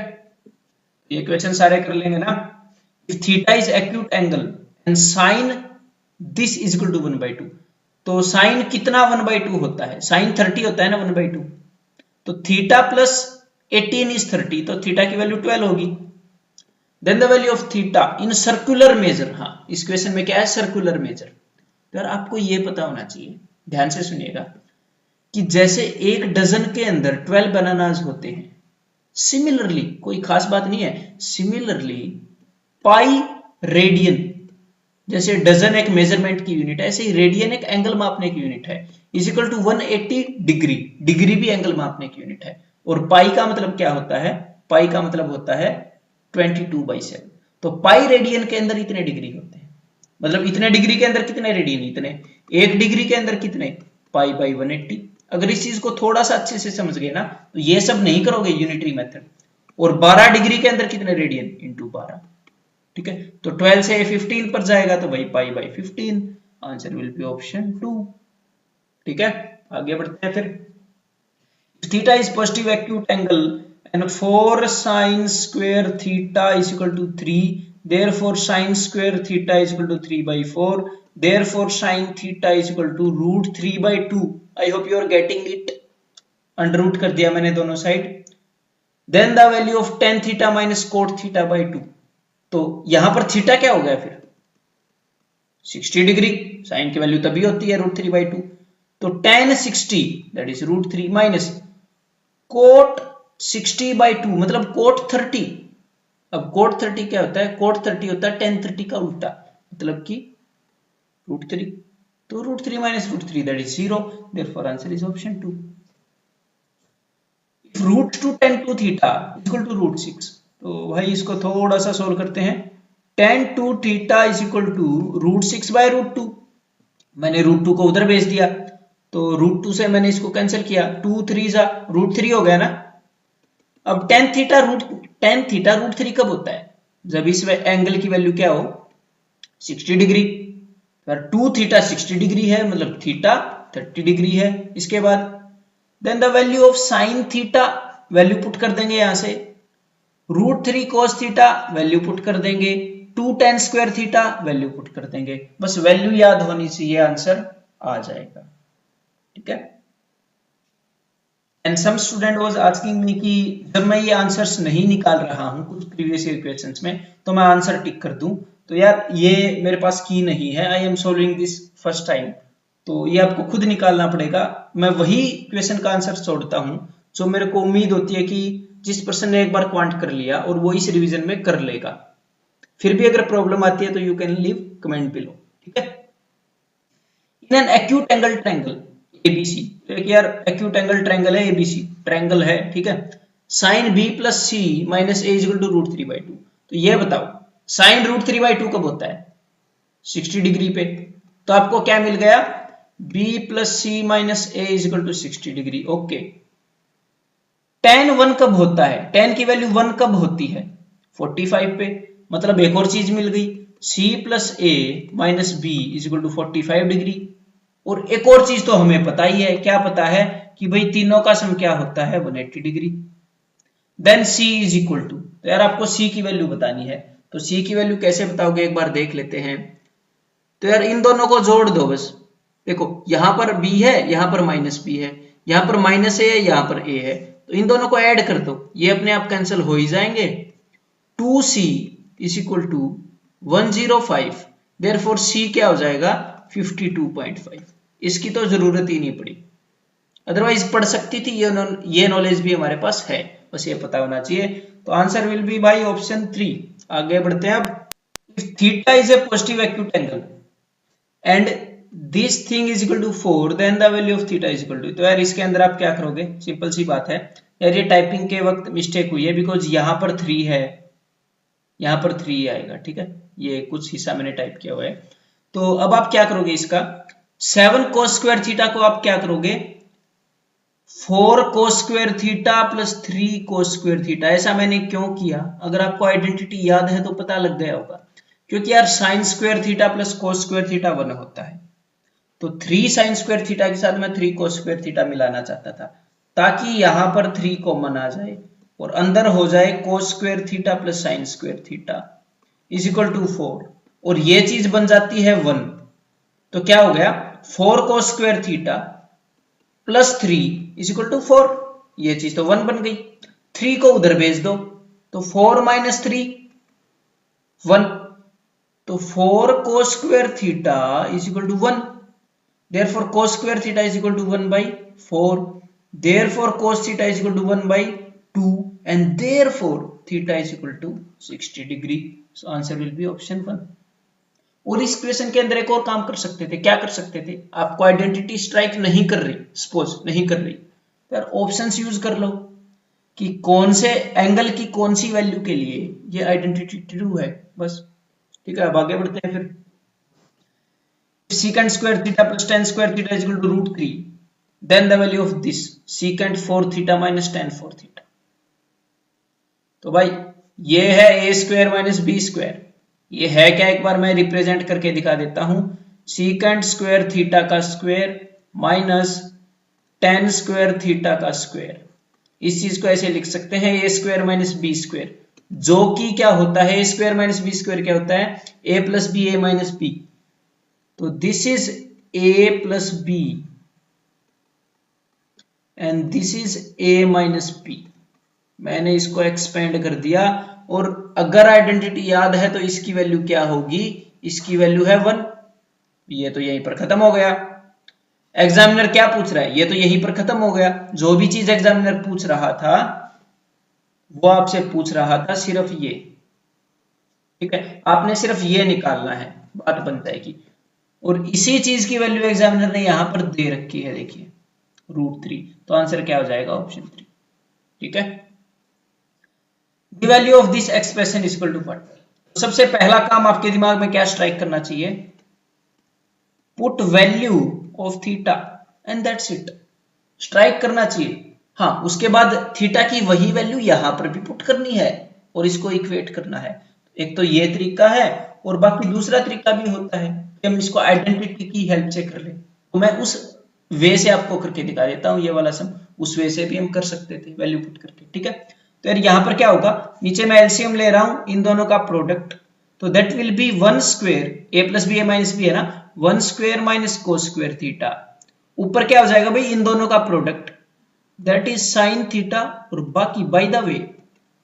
ये क्वेश्चन सारे कर लेंगे ना। If theta is acute angle and sine this is equal to 1/2, तो साइन कितना 1/2 होता है, साइन 30 होता है ना 1/2, तो थीटा प्लस 18 इज 30, तो थीटा की वैल्यू 12 होगी। Then the value of theta in circular measure, हाँ इस क्वेश्चन में क्या है सर्कुलर मेजर, तो यार आपको ये पता होना चाहिए, ध्यान से सुनिएगा कि जैसे एक डजन के अंदर 12 बनानास होते हैं, सिमिलरली कोई खास बात नहीं है, सिमिलरली पाई रेडियन, जैसे डजन एक मेजरमेंट की यूनिट है, ऐसे ही रेडियन एक एंगल मापने की यूनिट है, is equal to 180 degree, degree भी एंगल मापने की यूनिट है। और पाई का मतलब क्या होता है, पाई का मतलब होता है 22/7, तो पाई रेडियन के अंदर इतने डिग्री होते हैं, मतलब इतने डिग्री के अंदर कितने रेडियन, इतने, एक डिग्री के अंदर कितने π/180। अगर इस चीज को थोड़ा सा अच्छे से समझ गए ना तो ये सब नहीं करोगे यूनिटरी मेथड। और 12 डिग्री के अंदर कितने रेडियन इंटू 12, ठीक है, तो 12 से 15 पर जाएगा तो भाई π/15, आंसर विल बी ऑप्शन 2। ठीक है, आगे बढ़ते हैं। फिर theta is positive acute angle and 4 sin square theta is equal to 3, therefore sin square theta is equal to 3/4, therefore sin theta is equal to √3/2। I hope you are getting it, under root कर दिया मैंने दोनों साइड। Then the value of tan theta minus cot theta by 2, तो यहां पर theta क्या हो गया फिर 60 डिग्री, साइन की वैल्यू तभी होती है √3/2, तो tan 60 that is √3 minus cot 60/2 मतलब कोट 30, अब cot 30 क्या होता है? cot 30 होता है tan 30 का उल्टा, मतलब कि √3, तो √3 minus √3 that is 0, therefore answer is option 2. If √2 tan 2 theta equal to √6, तो भाई इसको थोड़ा सा सोल्व करते हैं. tan 2 theta is equal to √6 by √2. मैंने √2 को उधर भेज दिया, तो √2 से मैंने इसको कैंसिल किया, 2 3 जा √3 हो गया ना. अब tan थीटा √3 कब होता है? जब इस एंगल की वैल्यू क्या हो? 60 डिग्री. फिर 2 थीटा 60 डिग्री है, मतलब थीटा 30 डिग्री है. इसके बाद then the value of sine theta, value put कर देंगे यहां से. √3 cos थीटा वैल्यू पुट कर देंगे. 2 tan square theta value put कर देंगे. बस वैल्यू याद होनी चाहिए, आंसर आ जाएगा. ठीक है. And some student was asking me कि जब मैं ये आंसर्स नहीं निकाल रहा हूं कुछ प्रीवियस ईयर क्वेश्चंस में, तो मैं आंसर टिक कर दूं. तो यार ये मेरे पास की नहीं है, I am solving this first time, तो ये आपको खुद निकालना पड़ेगा. मैं वही क्वेश्चन का आंसर छोड़ता हूं जो मेरे को उम्मीद होती है कि जिस पर्सन ने एक बार क्वांट कर लिया और वो इस रिवीजन में कर लेगा. फिर भी अगर प्रॉब्लम आती है तो you can leave comment below. ठीक है. In an acute angle triangle ABC, तो यार एक्यूट एंगल ट्रायंगल है, एबीसी ट्रायंगल है. ठीक है. Sine B plus C minus A is equal to √3/2. तो ये बताओ साइन √3/2 कब होता है? 60 डिग्री पे. तो आपको क्या मिल गया? b plus C minus A is equal to 60 degree. Okay. tan 1 कब होता है? tan की वैल्यू 1 कब होती है? 45 पे. मतलब एक और चीज मिल गई, c plus A minus B is equal to 45 degree. और एक और चीज तो हमें पता ही है. क्या पता है? कि भाई तीनों का सम क्या होता है? 180 degree. Then c is equal to, तो यार आपको c की वैल्यू बतानी है. तो c की वैल्यू कैसे बताओगे एक बार देख लेते हैं. तो यार इन दोनों को जोड़ दो बस. देखो यहां पर b है, यहां पर माइनस b है, यहां पर माइनस a है, यहां पर a है. तो इन दोनों को ऐड कर दो, ये अपने आप कैंसिल हो ही जाएंगे. 2c is equal to 105, therefore c क्या हो जाएगा? 52.5. इसकी तो जरूरत ही नहीं पड़ी, अदरवाइज पढ़ सकती थी. ये नॉलेज भी हमारे पास है, बस ये पता होना चाहिए. तो answer will be by option 3. आगे बढ़ते हैं. अब if theta is a positive acute angle and this thing is equal to 4, then the value of theta is equal to. तो यार इसके अंदर आप क्या करोगे? सिंपल सी बात है यार, ये टाइपिंग के वक्त मिस्टेक हुई है, बिकॉज यहाँ पर 3 है, यहाँ पर 3 आएगा. ठीक है. ये कुछ हिस्सा मैंने टाइप किया हुआ है. तो अब आप क्या करोगे? इसका 7 cos स्क्वायर थीटा को आप क्या करोगे? 4 cos square theta plus 3 cos square theta. ऐसा मैंने क्यों किया? अगर आपको आइडेंटिटी याद है तो पता लग गया होगा. क्योंकि यार sign square theta plus cos square theta 1 होता है. तो 3 साइन स्क्वायर थीटा के साथ मैं 3 cos स्क्वायर थीटा मिलाना चाहता था, ताकि यहां पर 3 कॉमन आ जाए और अंदर हो जाए cos square theta plus sine square theta is equal to 4. और ये चीज बन जाती है 1. तो क्या हो गया? 4 cos square theta plus 3 is equal to 4. ये चीज तो 1 बन गई. 3 को उधर भेज दो, तो 4 माइनस 3 1. तो 4 cos square theta is equal to 1. Therefore cos square theta is equal to 1/4. Therefore cos theta is equal to 1/2 and therefore theta is equal to 60 degree. So answer will be option 1. और इस question के अंदर एक और काम कर सकते थे. क्या कर सकते थे? आपको आइडेंटिटी स्ट्राइक नहीं कर रही, सपोज नहीं कर रही, तो यार ऑप्शंस यूज कर लो कि कौन से एंगल की कौन सी वैल्यू के लिए ये आइडेंटिटी ट्रू है. बस. ठीक है. अब आगे बढ़ते हैं. फिर secant square theta plus tan square theta is equal to √3, then the value of this secant 4 theta minus tan 4 theta. तो भाई ये है a square minus b square. ये है क्या? एक बार मैं रिप्रेजेंट करके दिखा देता हूं. secant स्क्वायर थीटा का square minus tan square theta का स्क्वायर. इस चीज को ऐसे लिख सकते हैं a square minus b square, जो कि क्या होता है? a square minus b square क्या होता है? a plus b a minus b. तो this is a plus b and this is a minus b. मैंने इसको एक्सपेंड कर दिया. और अगर आइडेंटिटी याद है तो इसकी वैल्यू क्या होगी? इसकी वैल्यू है 1. ये तो यहीं पर खत्म हो गया. एग्जामिनर क्या पूछ रहा है? ये तो यहीं पर खत्म हो गया. जो भी चीज एग्जामिनर पूछ रहा था वो आपसे पूछ रहा था सिर्फ ये ठीक है, आपने सिर्फ ये निकालना है, बात बन जाएगी। और इसी चीज की वैल्यू एग्जामिनर ने यहाँ पर दे रखी है, देखिए √3, तो आंसर क्या हो जाएगा? ऑप्शन 3। ठीक है, the value of this expression is equal to what? सबसे पहला काम आपके दिमाग में क्या स्ट्राइक करना चाहिए? Put value of theta and that's it, strike करना चाहिए। हाँ, उसके बाद थीटा की वही वैल्यू यहां पर भी पुट करनी है और इसको इक्वेट करना है। एक तो ये तरीका है और बाकी दूसरा तरीका भी होता है कि हम इसको आइडेंटिटी की हेल्प से कर ले। तो मैं उस वे से आपको करके दिखा देता हूं, ये वाला सम उस वे से भी हम कर सकते थे वैल्यू पुट करके। ठीक है, तो यार यहाँ पर क्या होगा, नीचे मैं एलसीएम ले रहा हूं इन दोनों का प्रोडक्ट, तो that will be 1 square a plus B A minus B है ना, 1 square minus cos square theta. ऊपर क्या हो जाएगा भाई, इन दोनों का product, that is sine theta. और बाकी बाय द वे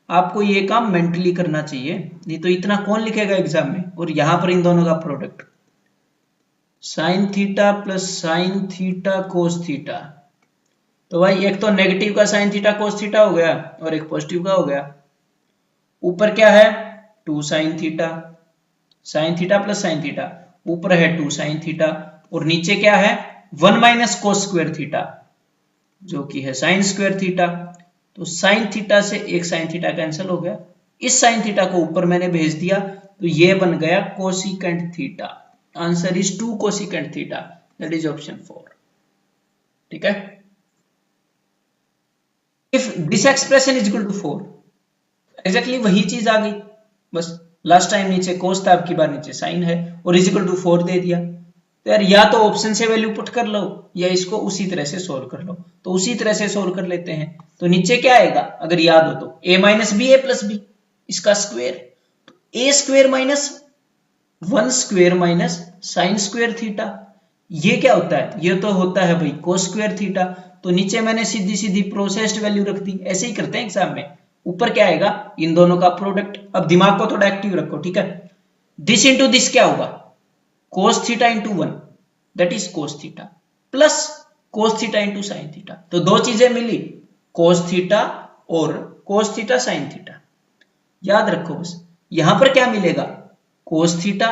आपको ये काम मेंटली करना चाहिए, नहीं तो इतना कौन लिखेगा एग्जाम में। और यहां पर इन दोनों का product sign theta plus sign theta cos theta, तो भाई एक तो नेगेटिव का साइन थीटा कोस थीटा हो गया और एक पॉजिटिव का हो गया। ऊपर क्या है, 2 sign theta plus sine theta, ऊपर है 2 साइन थीटा और नीचे क्या है 1 माइनस कोस स्क्वायर थीटा जो कि है साइन स्क्वायर थीटा। तो साइन थीटा से एक साइन थीटा कैंसिल हो गया, इस साइन थीटा को ऊपर मैंने भेज दिया, तो ये बन गया cosecant theta. Answer is 2 cosecant theta, that is option 4। ठीक है, if this expression is equal to 4, exactly वही चीज आ गई, बस लास्ट टाइम नीचे कोस था, अब की बार नीचे साइन है और इज इक्वल टू 4 दे दिया। तो यार या तो ऑप्शन से वैल्यू पुट कर लो या इसको उसी तरह से सोल्व कर लो। तो उसी तरह से सोल्व कर लेते हैं। तो नीचे क्या आएगा अगर याद हो तो, a minus B A plus B, इसका स्क्वायर, तो a square minus 1 square minus sine square theta. ये क्या होता है, ये तो होता है भाई कोस स्क्वायर थीटा। तो नीचे मैंने सीधी सीधी प्रोसेस्ड वैल्यू रख दी, ऐसे ही करते हैं एग्जाम में। ऊपर क्या आएगा, इन दोनों का प्रोडक्ट। अब दिमाग को थोड़ा एक्टिव रखो, ठीक है। दिस इंटू दिस क्या होगा, cos theta into 1 that is cos theta plus cos theta into sine theta. तो दो चीजें मिली, cos थीटा और cos थीटा साइन थीटा। याद रखो बस, यहां पर क्या मिलेगा, cos थीटा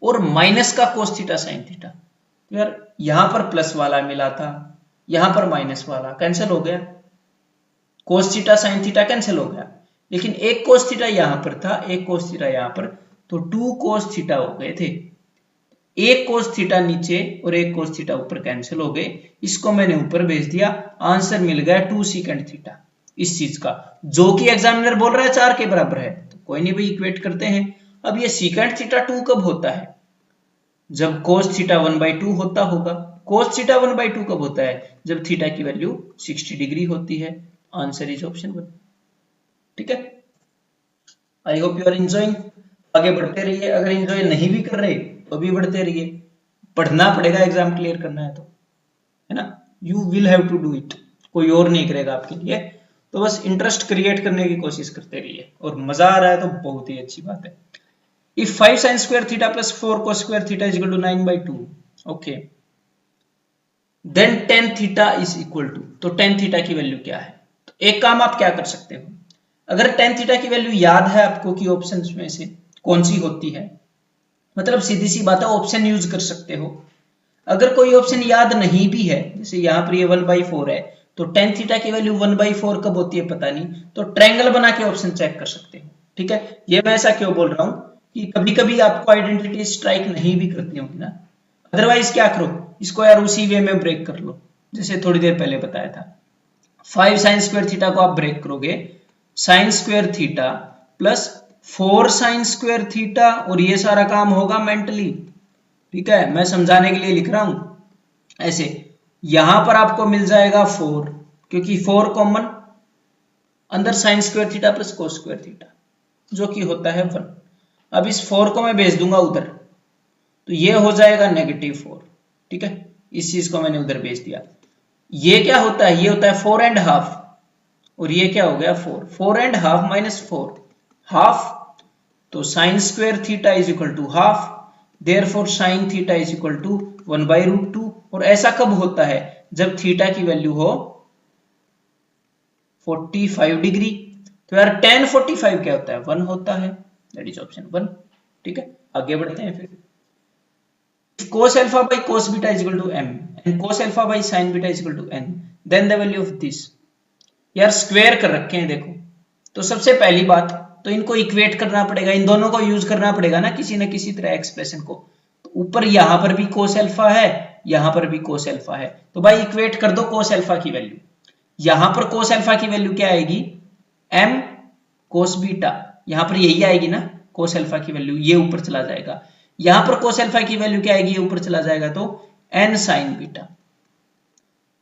और माइनस का cos थीटा साइन थीटा। यार यहां पर प्लस वाला मिला था, यहां पर माइनस वाला कैंसिल हो गया, cos theta sine theta cancel हो गया। लेकिन एक cos थीटा यहां पर था, एक cos थीटा यहां पर, तो 2 cos थीटा हो गए थे। एक cos थीटा नीचे और एक cos थीटा ऊपर कैंसिल हो गए, इसको मैंने ऊपर भेज दिया, आंसर मिल गया 2 सेकंड थीटा इस चीज का, जो कि एग्जामिनर बोल रहा है 4 के बराबर है। तो कोई नहीं भाई, इक्वेट करते हैं। अब ये सेकंड थीटा 2 कब होता है, जब cos थीटा 1/2 होता होगा। cos थीटा 1/2 कब होता है, जब थीटा की वैल्यू 60 डिग्री होती है। Answer is option 1। ठीक है, I hope you are enjoying. आगे बढ़ते रहिए, अगर एंजॉय नहीं भी कर रहे तो भी बढ़ते रहिए, पढ़ना पड़ेगा, एग्जाम क्लियर करना है तो, है ना। You will have to do it, कोई और नहीं करेगा आपके लिए। तो बस इंटरेस्ट क्रिएट करने की कोशिश करते रहिए, और मजा आ रहा है तो बहुत ही अच्छी बात है। If 5 sin square theta plus 4 cos square theta is equal to 9/2, okay, then tan theta is equal to, तो tan theta की वैल्यू क्या है। तो एक काम आप क्या कर सकते हो, अगर tan theta की वैल्यू याद है आपको कि ऑप्शंस में से कौन सी होती है, मतलब सीधी सी बात है, ऑप्शन यूज कर सकते हो। अगर कोई ऑप्शन याद नहीं भी है, जैसे यहाँ पर ये 1/4 है, तो tan थीटा की वैल्यू 1/4 कब होती है पता नहीं, तो ट्रायंगल बना के ऑप्शन चेक कर सकते हो। ठीक है, ये मैं ऐसा क्यों बोल रहा हूँ कि कभी कभी आपको आइडेंटिटी स्ट्राइक नहीं भी करती होगी ना, अदरवाइज क्या करो, इसको यार उसी वे में ब्रेक कर लो, जैसे थोड़ी देर पहले बताया था। 5 sin square थीटा को आप ब्रेक करोगे, sin square theta plus 4 sin square theta, और ये सारा काम होगा मेंटली। ठीक है, मैं समझाने के लिए लिख रहा हूं ऐसे। यहां पर आपको मिल जाएगा 4, क्योंकि 4 कॉमन, अंदर sin square theta plus cos square theta जो कि होता है 1। अब इस 4 को मैं भेज दूंगा उधर, तो ये हो जाएगा -4। ठीक है, इस चीज को मैंने उधर भेज दिया। ये क्या होता है, ये होता है 4.5, और ये क्या हो गया 4, 4.5 माइनस 4 हाफ, तो sin square theta is equal to half, therefore sin theta is equal to 1/√2। और ऐसा कब होता है, जब थीटा की वैल्यू हो 45 डिग्री। तो यार tan 45 क्या होता है, 1 होता है। That is option 1। ठीक है, आगे बढ़ते हैं फिर। cos alpha by cos beta is equal to m and cos alpha by sin beta is equal to n, then the value of this। यार स्क्वायर कर रखे हैं देखो, तो सबसे पहली बात तो इनको इक्वेट करना पड़ेगा, इन दोनों को यूज करना पड़ेगा ना किसी न किसी तरह एक्सप्रेशन को। तो ऊपर यहां पर भी cos alpha है, यहां पर भी cos alpha है, तो भाई इक्वेट कर दो cos alpha की वैल्यू। यहां पर cos alpha की वैल्यू क्या आएगी, m cos beta, यहां पर यही आएगी ना cos alpha की वैल्यू, ये ऊपर चला जाएगा। यहां पर cos alpha की वैल्यू क्या आएगी, ये ऊपर चला जाएगा, तो n sin beta।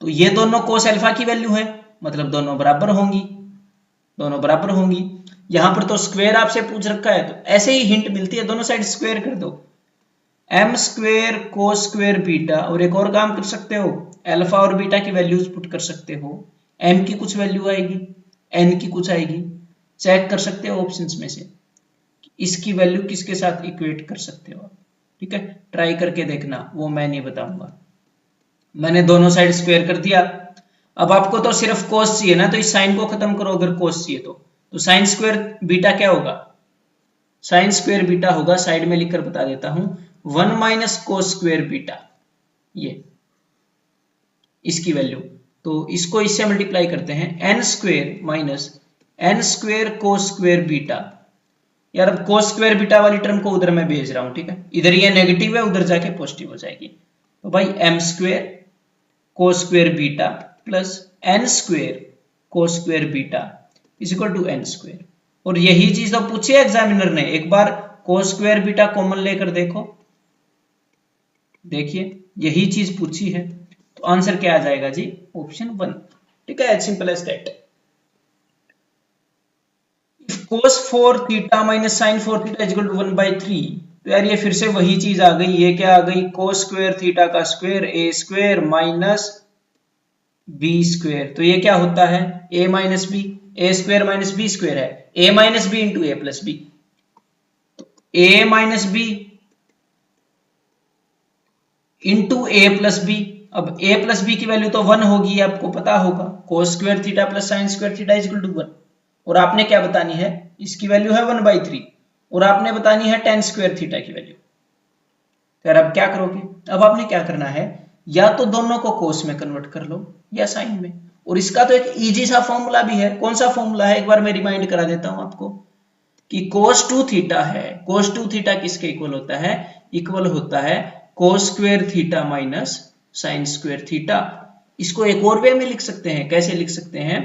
तो ये दोनों cos alpha की वैल्यू है, मतलब दोनों बराबर होंगी, दोनों बराबर होंगी। यहां पर तो स्क्वायर आपसे पूछ रखा है, तो ऐसे ही हिंट मिलती है, दोनों साइड स्क्वायर कर दो, m square cos square beta. और एक और काम कर सकते हो, अल्फा और बीटा की वैल्यूज पुट कर सकते हो, m की कुछ वैल्यू आएगी, n की कुछ आएगी, चेक कर सकते हो ऑप्शंस में से इसकी वैल्यू किसके साथ इक्वेट कर सकते हो। ठीक है, ट्राई करके देखना, वो मैं नहीं बताऊंगा। मैंने दोनों साइड स्क्वायर कर दिया। अब आपको तो सिर्फ cos चाहिए ना, तो इस साइन को खत्म करो, अगर cos चाहिए तो साइन स्क्वायर बीटा क्या होगा, साइन स्क्वायर बीटा होगा, साइड में लिखकर बता देता हूं, 1 माइनस cos स्क्वायर बीटा, ये इसकी वैल्यू। तो इसको इससे मल्टीप्लाई करते हैं, n square minus n square cos square beta. यार अब cos स्क्वायर बीटा वाली टर्म को उधर मैं भेज रहा हूं, ठीक है, इधर ये नेगेटिव है, उधर जाके पॉजिटिव हो जाएगी। तो भाई m square cos square beta plus n square cos square beta is equal to n square. और यही चीज तो पूछी है एग्जामिनर ने, एक बार cos स्क्वायर बीटा कॉमन लेकर देखो, देखिए यही चीज पूछी है, तो आंसर क्या आ जाएगा जी, ऑप्शन 1। ठीक है, as simple as that. cos 4 theta minus sin 4 theta is equal to 1/3। तो यार ये फिर से वही चीज आ गई, ये क्या आ गई, cos स्क्वायर थीटा का square a square minus b square. तो ये क्या होता है, a minus B, a square minus b square है, a minus B into a plus B. तो a minus B into a plus B. अब a plus B की value तो 1 होगी, आपको पता होगा, cos square theta plus sin square theta is equal to 1। और आपने क्या बतानी है, इसकी वैल्यू है 1/3, और आपने बतानी है tan स्क्वायर थीटा की वैल्यू। तो अब क्या करोगे, अब आपने क्या करना है, या तो दोनों को cos में कन्वर्ट कर लो या sin में। और इसका तो एक इजी सा फॉर्मूला भी है, कौन सा फॉर्मूला है, एक बार मैं रिमाइंड करा देता हूं आपको, कि cos 2 थीटा है, cos 2 थीटा किसके इक्वल होता है, इक्वल होता है cos square theta minus sin square theta. इसको एक और वे में लिख सकते हैं, कैसे लिख सकते हैं,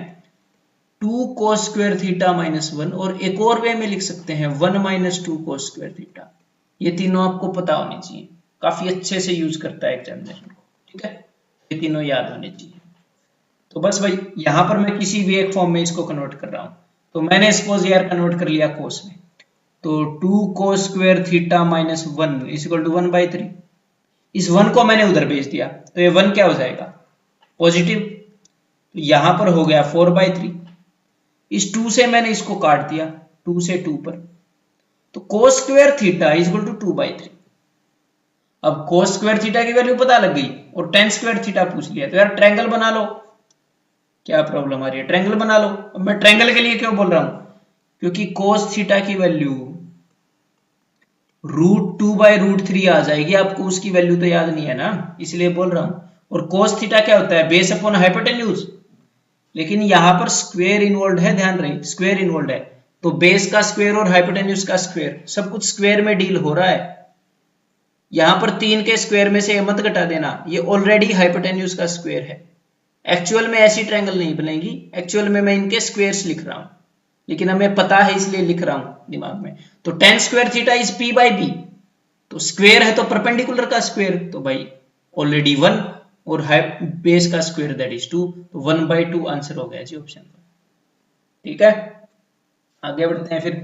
2 cos स्क्वायर थीटा माइनस 1, और एक और वे में लिख सकते हैं 1 माइनस 2 cos स्क्वायर थीटा। ये तीनों आपको पता होने चाहिए, काफी अच्छे से यूज करता है एग्जामिनेशन को। ठीक है, ये तीनों याद होने चाहिए। तो बस भाई यहां पर मैं किसी भी एक फॉर्म में इसको कन्वर्ट कर रहा हूं, तो मैंने सपोज यार कन्वर्ट कर लिया cos में, तो 2 cos square theta minus 1 is equal to 1/3। इस 1 को मैंने उधर भेज दिया, तो ये 1 क्या हो जाएगा, पॉजिटिव। तो यहां पर हो गया 4/3। इस 2 से मैंने इसको काट दिया, 2 से 2 पर, तो cos square theta is equal to 2/3। अब cos स्क्वायर थीटा की वैल्यू पता लग गई और tan स्क्वायर थीटा पूछ लिया, तो यार ट्रायंगल बना लो। क्या प्रॉब्लम आ रही है, ट्रायंगल बना लो। अब मैं ट्रायंगल के लिए क्यों बोल रहा हूं, क्योंकि cos थीटा की वैल्यू √2/√3 आ जाएगी, आपको उसकी वैल्यू तो याद नहीं है ना, इसलिए बोल रहा हूं। और cos थीटा क्या होता है, बेस अपॉन हाइपोटेन्यूज, लेकिन यहां पर स्क्वायर इन्वॉल्व है, ध्यान रहे स्क्वायर इन्वॉल्व है, तो बेस का स्क्वायर और हाइपोटेन्यूज का स्क्वायर सब कुछ स्क्वायर में डील हो रहा है। यहां पर 3 के स्क्वायर में से मत घटा देना, ये ऑलरेडी हाइपोटेन्यूज का स्क्वायर है। एक्चुअल में ऐसी ट्रायंगल नहीं बनेगी, एक्चुअल में मैं इनके स्क्वायर्स लिख रहा हूं, लेकिन हमें पता है इसलिए लिख रहा हूं दिमाग में। तो tan square theta is p/b, तो स्क्वायर है तो परपेंडिकुलर का स्क्वायर, तो भाई ऑलरेडी 1, और बेस का स्क्वायर दैट इज 2, तो 1/2 आंसर हो गया जी ऑप्शन पर। ठीक है, आगे बढ़ते हैं फिर।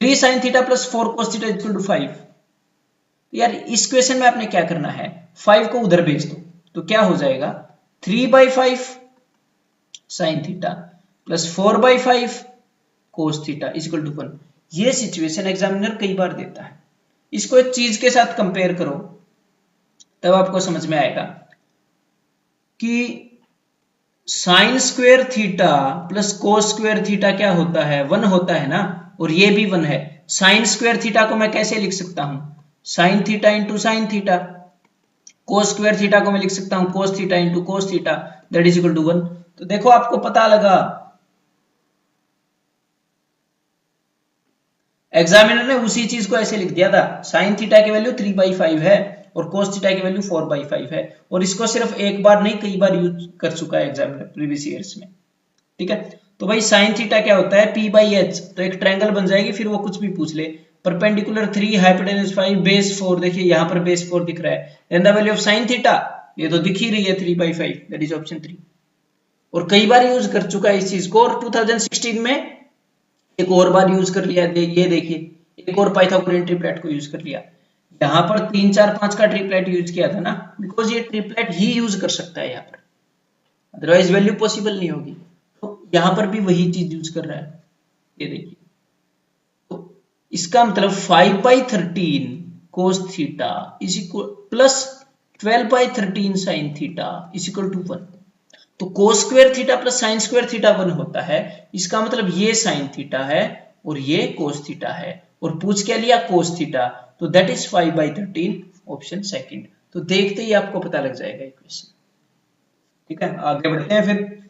3 sin theta plus 4 cos theta equal to 5। तो यार इस क्वेश्चन में आपने क्या करना है, 5 को उधर भेज दो, तो क्या हो जाएगा, 3/5 sin theta plus 4/5 cos theta equal to 1। ये सिचुएशन एग्जामिनर कई बार देता है, इसको एक चीज के साथ कंपेयर करो, तब आपको समझ में आएगा कि साइन स्क्वायर थीटा प्लस कोस स्क्वायर थीटा क्या होता है, 1 होता है ना, और ये भी 1 है, साइन स्क्वायर थीटा को मैं कैसे लिख सकता हूं, sine theta into sine theta. Cos square theta को मैं लिख सकता हूं cos theta into cos theta, that is equal to 1। तो देखो आपको पता लगा, एग्जामिनर ने उसी चीज को ऐसे लिख दिया था, साइन थीटा की वैल्यू 3/5 है और कोस थीटा की वैल्यू 4/5 है, और इसको सिर्फ एक बार नहीं कई बार यूज कर चुका है एग्जामिनर प्रीवियस ईयर्स में। ठीक है, तो भाई साइन थीटा क्या होता है, p/h, तो एक ट्रायंगल बन जाएगी, फिर वो कुछ भी पूछ ले। परपेंडिकुलर 3, हाइपोटेन्यूज 5, बेस 4, देखिए यहाँ पर बेस 4 दिख रहा है। Then the value of sine theta, ये तो दिख ही रही है 3/5, दैट इज ऑप्शन 3। और कई बार यूज कर चुका है इस चीज को, और 2016 में एक और बार यूज कर लिया। ये देखिए एक और पाइथागोरियन ट्रिपलेट को यूज कर लिया। यहाँ पर 3, 4, 5 का ट्रिपलेट यूज किया था ना, बिकॉज ये ट्रिपलेट ही यूज कर सकता है यहाँ पर, अदरवाइज वैल्यू पॉसिबल नहीं होगी। तो यहाँ पर भी वही चीज यूज कर रहा है, ये देखिए। तो इसका मतलब 5/13 cos theta is equal plus 12/13 sin theta is equal to 1। तो cos square theta plus sin square theta 1 होता है। इसका मतलब ये sin थीटा है और ये cos थीटा है, और पूछ क्या लिया cos थीटा, तो दैट इज 5/13, ऑप्शन सेकंड। तो देखते ही आपको पता लग जाएगा इक्वेशन। ठीक है, आगे बढ़ते हैं फिर।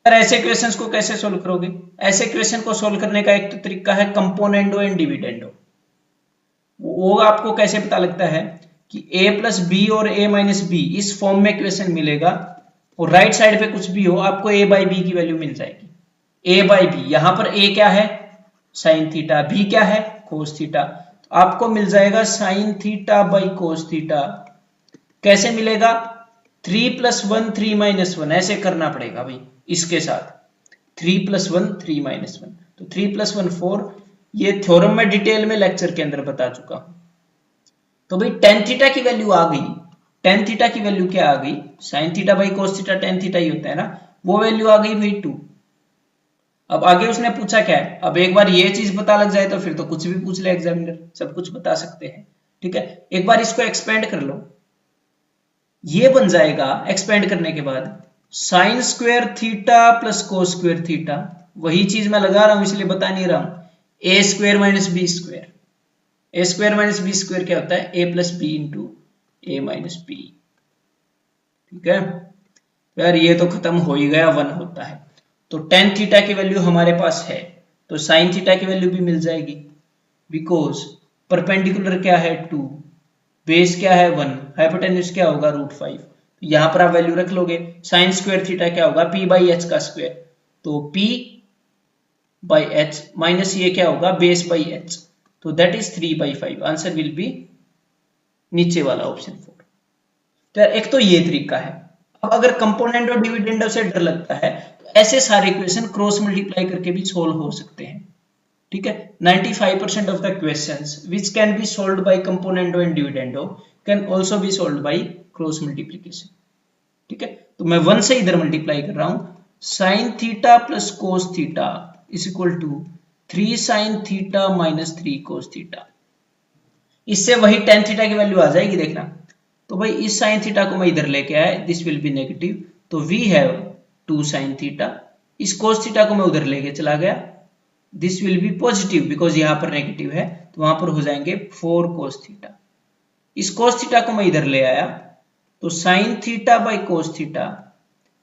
ऐसे क्वेश्चंस को कैसे सोल्व करोगे? ऐसे क्वेश्चन को सोल्व करने का एक तो तरीका है कंपोनेंडो एंड डिविडेंडो। वो आपको कैसे पता लगता है कि a प्लस बी और a माइनस बी, इस फॉर्म में क्वेश्चन मिलेगा और राइट साइड पे कुछ भी हो आपको a बाई बी की वैल्यू मिल जाएगी। a बाई बी, यहां पर a क्या है साइन थीटा, b क्या है कोस थीटा, तो आपको मिल जाएगा sign theta by cos theta. कैसे मिलेगा? 3 + 1 3 - 1, ऐसे करना पड़ेगा भाई इसके साथ। 3 + 1 3 - 1, तो 3 + 1 4। ये थ्योरम में डिटेल में लेक्चर के अंदर बता चुका हूं। तो भाई tan थीटा की वैल्यू आ गई। tan थीटा की वैल्यू क्या आ गई? Sine theta by cos theta tan theta ही होता है ना, वो वैल्यू आ गई भाई 2। अब आगे उसने पूछा क्या है, अब एक बार ये चीज पता लग जाए तो फिर तो कुछ भी पूछ ले एग्जामिनर, सब कुछ बता सकते हैं। ठीक है, एक बार इसको एक्सपेंड कर लो, ये बन जाएगा एक्सपेंड करने के बाद साइन स्क्वायर थीटा प्लस कोस स्क्वायर थीटा। वही चीज मैं लगा रहा हूं इसलिए बता नहीं रहा हूं, a square minus B square. a square minus B square क्या होता है? a plus B into a minus B. ठीक है यार, ये तो खत्म हो ही गया, 1 होता है। तो tan थीटा की वैल्यू हमारे पास है, तो साइन थीटा की वैल्यू भी मिल जाएगी, बिकॉज परपेंडिकुलर क्या है 2, बेस क्या है 1, हाइपोटेन्यूज क्या होगा √5। तो यहां पर आप वैल्यू रख लोगे। साइन स्क्वायर थीटा क्या होगा? p/h का स्क्वायर, तो p/h माइनस ये क्या होगा बेस बाई h, तो that is 3/5। Answer will B नीचे वाला ऑप्शन 4। तो एक तो ये तरीका है। अब अगर कंपोनेंट और डिविडेंड से डर लगता है तो ऐसे सारे इक्वेशन क्रॉस मल्टीप्लाई करके भी सोल्व हो सकते हैं। ठीक है, 95% of the questions which can be solved by componendo and dividendo can also be solved by cross multiplication। ठीक है, तो मैं 1 से इधर मल्टीप्लाई कर रहा हूं, sin theta plus cos theta is equal to 3 sin theta minus 3 cos theta. इससे वही tan थीटा की वैल्यू आ जाएगी, देखना। तो भाई इस sin थीटा को मैं इधर लेके आया, दिस विल बी नेगेटिव, तो वी हैव 2 sin थीटा। इस कोस थीटा को मैं उधर लेके चला गया, this will be positive because यहां पर नेगेटिव है, तो वहां पर हो जाएंगे 4 cos थीटा। इस cos थीटा को मैं इधर ले आया, तो sin theta by cos theta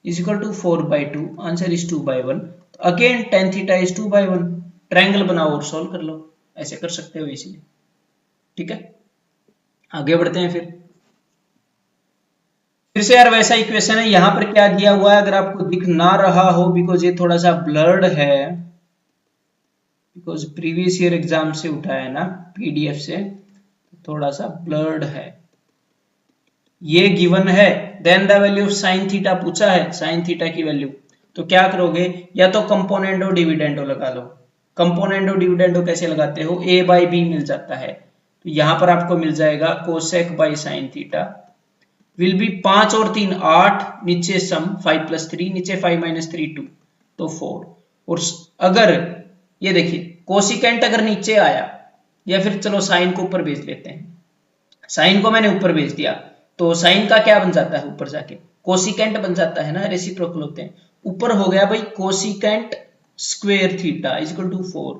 is equal to 4/2, answer is 2/1। तो again tan theta is 2/1। Triangle बनाओ और सॉल्व कर लो, ऐसे कर सकते हो इसीलिए। ठीक है, आगे बढ़ते हैं। फिर से यार वैसा इक्वेशन है, यहां पर क्या दिया हुआ है अगर आपको दिख ना रहा हो, बिकॉज ये थोड़ा सा ब्लर्ड है, बिकॉज प्रीवियस ईयर एग्जाम से उठाया है ना पीडीएफ से, थोड़ा सा ब्लर्ड है। ये गिवन है, then the value of sine theta पूछा है, साइन थीटा की वैल्यू। तो क्या करोगे, या तो कंपोनेंडो डिविडेंडो लगा लो। कंपोनेंडो डिविडेंडो कैसे लगाते हो? a बाई बी मिल जाता है, तो यहां पर आपको मिल जाएगा cosec by sine theta will be 5 और 3 8, नीचे सम 5 + 3, नीचे 5 - 3 2, तो 4। और अगर ये देखिए कोसिकेंट अगर नीचे आया, या फिर चलो साइन को ऊपर भेज लेते हैं, साइन को मैंने ऊपर भेज दिया, तो साइन का क्या बन जाता है ऊपर जाके? कोसिकेंट बन जाता है ना, रेसिप्रोकल होते हैं। ऊपर हो गया भाई cosecant square theta is equal to 4,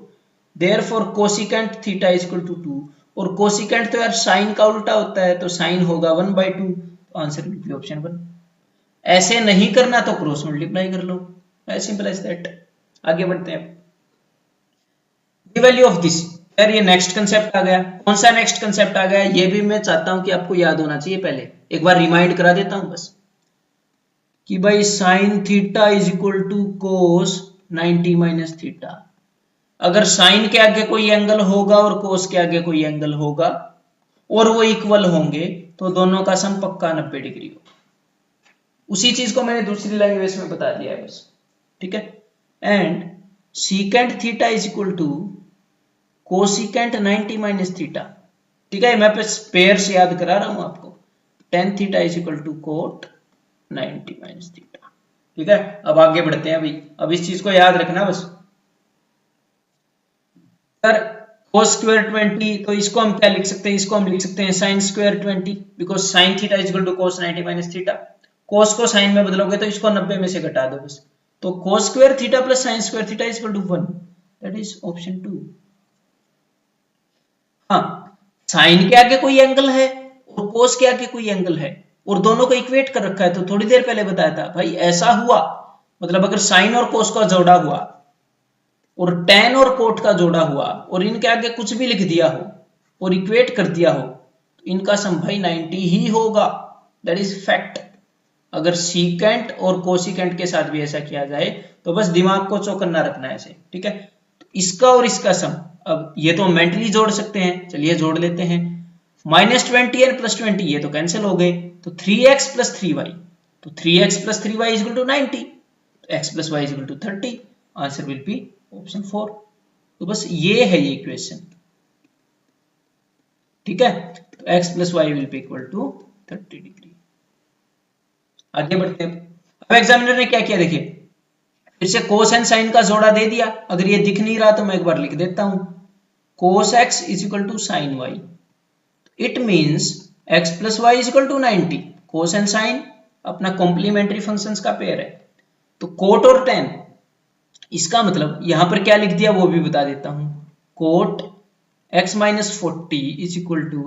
therefore cosecant theta is equal to 2, और कोसिकेंट तो यार साइन का उल्टा होता है, तो साइन होगा 1/2, तो आंसर विल बी ऑप्शन 1। ऐसे नहीं करना तो क्रॉस मल्टीप्लाई कर लो, एज सिंपल एज दैट। आगे बढ़ते हैं। द वैल्यू ऑफ दिस, यार ये नेक्स्ट कंसेप्ट आ गया। कौन सा नेक्स्ट कंसेप्ट आ गया, ये भी मैं चाहता हूं कि आपको याद होना चाहिए। पहले एक बार रिमाइंड करा देता हूं बस, कि भाई sine theta is equal to cos 90 minus theta. अगर साइन के आगे कोई एंगल होगा और कोस के आगे कोई एंगल होगा और वो इक्वल होंगे, तो दोनों का सम पक्का 90 डिग्री होगा। उसी चीज को मैंने दूसरी लैंग्वेज में बता दिया है बस, ठीक है। And secant theta is equal to cosecant 90 minus theta, ठीक है। मैं पेयर से याद करा रहा हूं आपको, tan theta is equal to cot 90 minus theta, ठीक है। अब आगे बढ़ते हैं। अभी अब इस चीज को याद रखना बस। सर cos स्क्वायर 20, तो इसको हम क्या लिख सकते हैं, इसको हम लिख सकते हैं sin square 20, because sin theta is equal to cos 90 minus theta. cos को sin में बदलोगे तो इसको 90 में से घटा दो बस, तो cos square theta plus sin square theta is equal to 1, that is option 2। हाँ, sin के आगे कोई एंगल है और cos के आगे कोई एंगल है और दोनों को इक्वेट कर रखा है, तो थोड़ी देर पहले बताया था भाई ऐसा हुआ, मतलब अगर sin और cos का जोड़ा हुआ और tan और कोट का जोड़ा हुआ और इनके आगे कुछ भी लिख दिया हो और इक्वेट कर दिया हो, तो इनका सम भाई 90 ही होगा, दैट इज फैक्ट। अगर सीकेंट और कोसिकेंट के साथ भी ऐसा किया जाए तो बस दिमाग को चौकन्ना रखना है ऐसे, ठीक है। तो इसका और इसका सम, अब ये तो मेंटली जोड़ सकते हैं, चलिए जोड़ लेते हैं। -20 और +20 ये तो कैंसिल हो गए, तो 3x + 3y, तो 3x + 3y is equal to 90, x + y is equal to 30, answer will be option 4। तो बस ये है ये इक्वेशन, ठीक है। तो x + y will be equal to 30 degree. आगे बढ़ते हैं। अब एग्जामिनर ने क्या किया देखिए, फिर से cos एंड sin का जोड़ा दे दिया। अगर ये दिख नहीं रहा तो मैं एक बार लिख देता हूं, cos x is equal to sin y, it means x + y is equal to 90। cos and sin अपना कॉम्प्लीमेंट्री फंक्शंस का पेयर है, तो कोट और tan, इसका मतलब यहां पर क्या लिख दिया वो भी बता देता हूं, cot x - 40 is equal to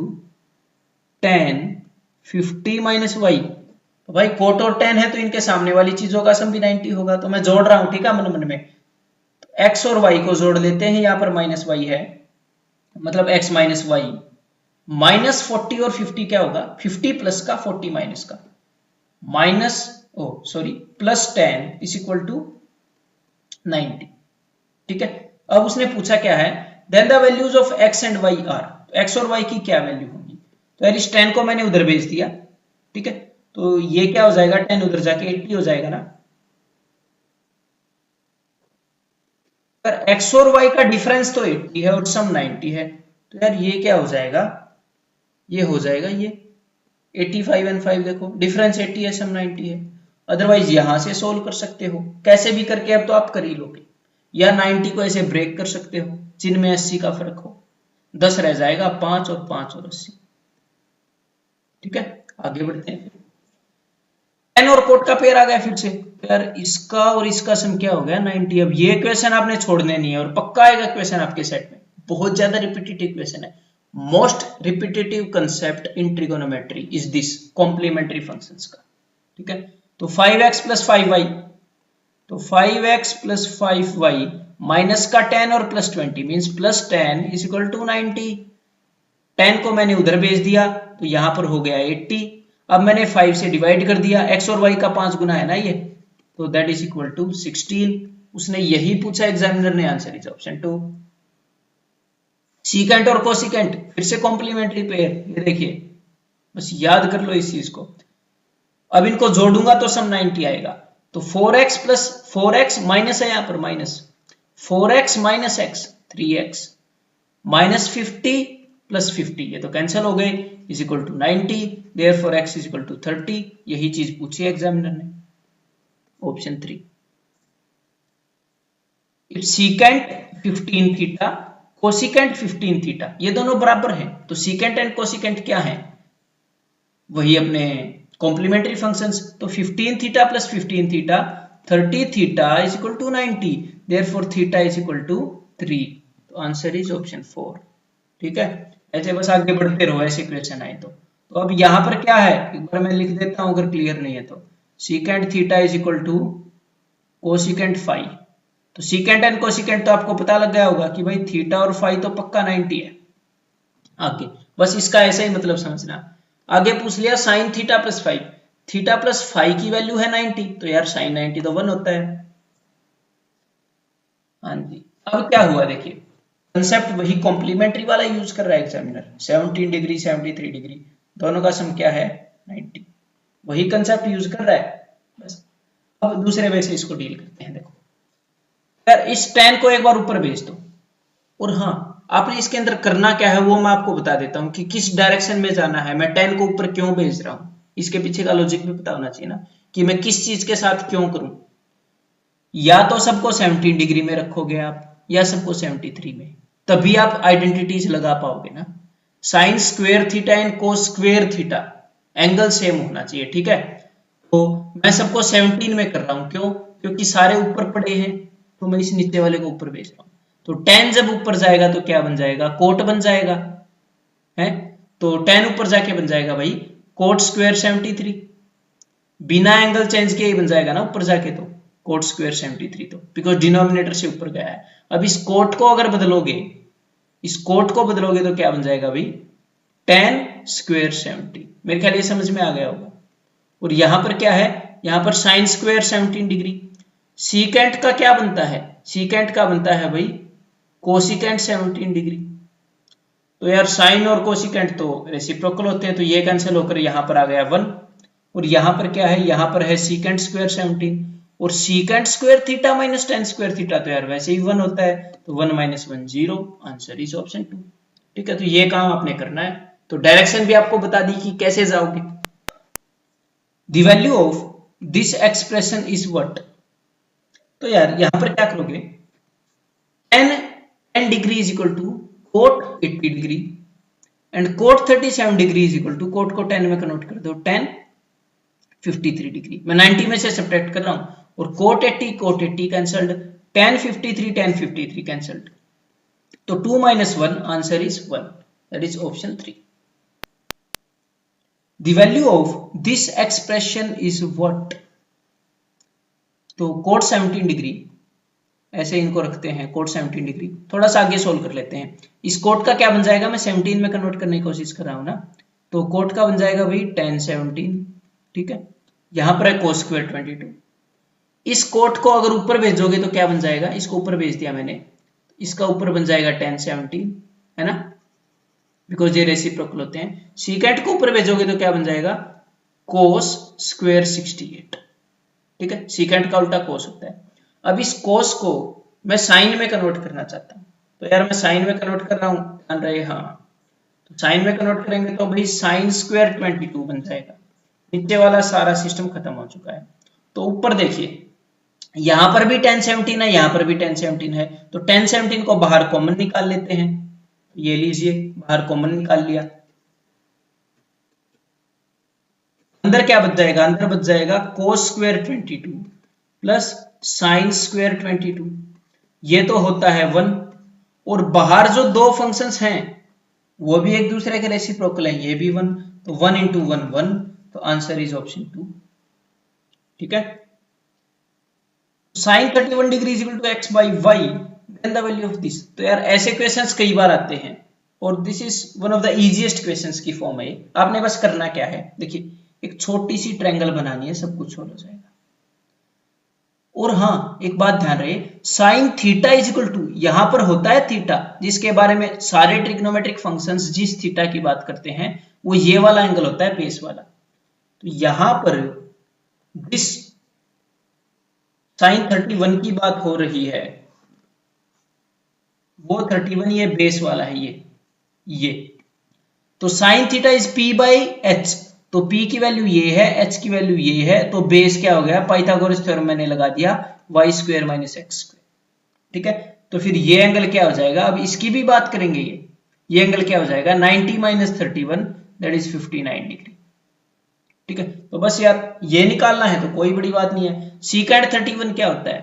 tan 50 - y। तो भाई कोट और tan है तो इनके सामने वाली चीजों का सम भी 90 होगा, तो मैं जोड़ रहा हूं, ठीक है, मन मन में। तो x और y को जोड़ लेते हैं, यहां पर -y है, मतलब x - y, -40 और 50 क्या होगा, 50 प्लस का 40 माइनस का, प्लस 10 इज इक्वल टू 90, ठीक है। अब उसने पूछा क्या है, then the values of x and y are, x और y की क्या वैल्यू होगी। तो यार इस 10 को मैंने उधर भेज दिया, ठीक है, तो ये क्या हो जाएगा, 10 उधर जाके 80 हो जाएगा ना। पर x और y का डिफरेंस तो 80 है और सम 90 है, तो यार ये क्या हो जाएगा, ये हो जाएगा ये 85 एंड 5, देखो डिफरेंस 80 है, सम 90 है। अदरवाइज यहां से सोल्व कर सकते हो कैसे भी करके, अब तो आप कर ही लोगे, या 90 को ऐसे ब्रेक कर सकते हो, जिनमें 80 का फर्क हो, 10 रह जाएगा, 5 और 5 और 80, ठीक है। आगे बढ़ते हैं। tan और कोट का पेयर आ गया फिर से, तो यार इसका और इसका सम क्या हो गया 90। अब ये क्वेश्चन आपने छोड़ने नहीं है और पक्का आएगा क्वेश्चन आपके सेट में, बहुत ज्यादा रिपीटेटिव क्वेश्चन है। Most repetitive concept in trigonometry is this complementary functions का, ठीक है। तो 5x + 5y, तो 5x + 5y माइनस का 10 और +20 मींस +10 इज इक्वल टू 90। 10 को मैंने उधर भेज दिया तो यहां पर हो गया 80। अब मैंने 5 से डिवाइड कर दिया, x और y का 5 गुना है ना ये, तो दैट इज इक्वल टू 16। उसने यही पूछा एग्जामिनर ने, आंसर इज ऑप्शन 2। सीकेंट और कोसिकेंट फिर से कॉम्प्लीमेंट्री पेयर, ये देखिए बस याद कर लो इस चीज को। अब इनको जोड़ूंगा तो सम 90 आएगा, तो 4x + 4x माइनस है, यहां पर माइनस 4x - x 3x -50 + 50 ये तो कैंसिल हो गए, is equal to 90, therefore x is equal to 30। यही चीज पूछी है एग्जामिनर ने, option 3। It's secant 15 theta, cosecant 15 theta, ये दोनों बराबर हैं, तो सीकेंट एंड कोसिकेंट क्या है, वही अपने कॉम्प्लीमेंट्री फंक्शंस। तो 15 theta + 15 theta 30 theta is equal to 90, therefore theta is equal to 3, तो तो आंसर इज ऑप्शन 4। ठीक है, ऐसे बस आगे बढ़ते रहो ऐसे क्वेश्चन आए तो अब यहाँ पर क्या है, एक बार मैं लिख देता हूँ अगर क्लियर नहीं है तो। Secant theta is equal to cosecant phi. तो सीकेंट एंड कोसिकेंट तो आपको पता लग गया होगा कि भाई थीटा और फाई तो पक्का 90 है। आगे बस इसका ऐसा ही मतलब समझना। आगे पूछ लिया sine theta plus phi, theta plus phi की वैल्यू है 90, तो यार साइन 90 तो 1 होता है। हाँ जी, अब क्या हुआ देखिए, कंसेप्ट वही कॉम्प्लीमेंट्री वाला यूज कर रहा है एग्जामिनर। 17 डिग्री 73 डिग्री दोनों का सम क्या है 90, वही कंसेप्ट यूज कर रहा है बस। अब दूसरे वे से इसको डील करते हैं। देखो यार इस tan को एक बार ऊपर भेज दो, और हाँ आपने इसके अंदर करना क्या है वो मैं आपको बता देता हूँ कि किस डायरेक्शन में जाना है, मैं tan को ऊपर क्यों भेज रहा हूँ, इसके पीछे का लॉजिक भी पता होना चाहिए ना कि मैं किस चीज के साथ क्यों करूं। या तो सबको 17 डिग्री में रखोगे आप या सबको 73 में, तभी आप आइडेंटिटीज लगा पाओगे ना। Sine square theta and cos square theta angle same होना चाहिए। ठीक है, तो मैं सबको 17 में कर रहा हूं, क्यों, क्योंकि सारे ऊपर पड़े हैं, तो मैं इस नीचे वाले को ऊपर भेज रहा हूं। तो tan जब ऊपर जाएगा तो क्या बन जाएगा, कोट बन जाएगा है। तो tan ऊपर जाके बन जाएगा भाई कोट स्क्वेयर 73, बिना एंगल चेंज किए ही बन जाएगा ना ऊपर जाके, तो कोट स्क्वेयर 73 तो बिकॉज डिनोमिनेटर से ऊपर गया है। अब इस कोट को अगर बदलोगे, इस कोट को बदलोगे तो क्या बन जाएगा भाई tan स्क्वेयर 70। मेरे ख्याल ये समझ में आ गया होगा। और यहां पर क्या है, यहां पर साइन स्क्वेयर 17 डिग्री। सीकेंट का क्या बनता है, सीकेंट का बनता है भाई कोसिकेंट 17 डिग्री। तो यार साइन और कोसिकेंट तो रेसिप्रोकल होते हैं, तो ये कैंसिल होकर यहां पर आ गया 1। और यहां पर क्या है, यहां पर है सीकेंट स्क्वेयर 17, और secant square theta minus tan square theta तो यार वैसे ही 1 होता है, तो 1 माइनस 1 0, आंसर इज ऑप्शन 2। ठीक है, तो ये काम आपने करना है। तो डायरेक्शन भी आपको बता दी कि कैसे जाओगे। The value of this expression is what. तो यार यहां पर क्या करोगे, tan degree is equal to cot 80 degree and cot 37 degree is equal to, cot को tan में कन्वर्ट कर दो, tan 53 डिग्री। मैं 90 में से सब्ट्रैक्ट कर रहा हूं, और कोट 80 कैंसल्ड, tan 53 कैंसल्ड, तो 2 minus 1 answer is 1, that is option 3। The value of this expression is what. तो कोट 17 डिग्री ऐसे इनको रखते हैं, कोट 17 डिग्री। थोड़ा सा आगे सोल्व कर लेते हैं। इस कोट का क्या बन जाएगा, मैं 17 में कन्वर्ट करने की कोशिश कर रहा हूं ना, तो कोट का बन जाएगा भाई tan 17। ठीक है, यहां पर है कोस स्क्वायर 22। इस कोट को अगर ऊपर भेजोगे तो क्या बन जाएगा, इसको ऊपर भेज दिया मैंने, इसका ऊपर बन जाएगा tan 17 है ना, बिकॉज ये रेसिप्रोकल होते हैं। सीकेंट को ऊपर भेजोगे तो क्या बन जाएगा कोस स्क्वायर 68। ठीक है, सीकेंट का उल्टा कोस होता है। अब इस कोस को मैं साइन में कन्वर्ट करना चाहता हूं, तो यार मैं साइन में कन्वर्ट कर रहा हूं, ध्यान रहे। हाँ, तो साइन में कन्वर्ट करेंगे तो भाई साइन स्क्वायर 22 बन जाएगा। नीचे वाला सारा सिस्टम खत्म हो चुका है। तो ऊपर देखिए, यहां पर भी tan 17 है, यहां पर भी tan 17 है, तो tan 17 को बाहर कॉमन निकाल लेते हैं। ये लीजिए, बाहर कॉमन निकाल लिया, अंदर क्या बच जाएगा, अंदर बच जाएगा cos square 22 plus sine square 22। ये तो होता है 1, और बाहर जो दो फंक्शंस हैं वो भी एक दूसरे के रेसिप्रोकल हैं, ये भी 1, तो 1 इंटू 1 1, तो आंसर इज ऑप्शन 2। ठीक है, sine 31 degree is equal to x by y, then the value of this. तो यार ऐसे क्वेश्चंस कई बार आते हैं, और this is one of the easiest questions की फॉर्म है। आपने बस करना क्या है, देखिए एक छोटी सी ट्रायंगल बनानी है, सब कुछ हो जाएगा। और हाँ एक बात ध्यान रहे, sine theta is equal to, यहां पर होता है थीटा, जिसके बारे में सारे ट्रिग्नोमेट्रिक फंक्शंस जिस थीटा की बात करते हैं वो ये वाला एंगल होता है, बेस वाला। तो यहां पर दिस साइन 31 की बात हो रही है, वो 31 ये बेस वाला है, ये तो sign theta is p by H, तो p की वैल्यू ये है, h की वैल्यू ये है, तो बेस क्या हो गया, पाइथागोरस थ्योरम मैंने लगा दिया, y square minus x square. ठीक है, तो फिर ये एंगल क्या हो जाएगा, अब इसकी भी बात करेंगे, ये एंगल क्या हो जाएगा 90 माइनस 31, दैट इज 59 डिग्री। ठीक है, तो बस यार ये निकालना है, तो कोई बड़ी बात नहीं है। सीकेंट 31 क्या होता है,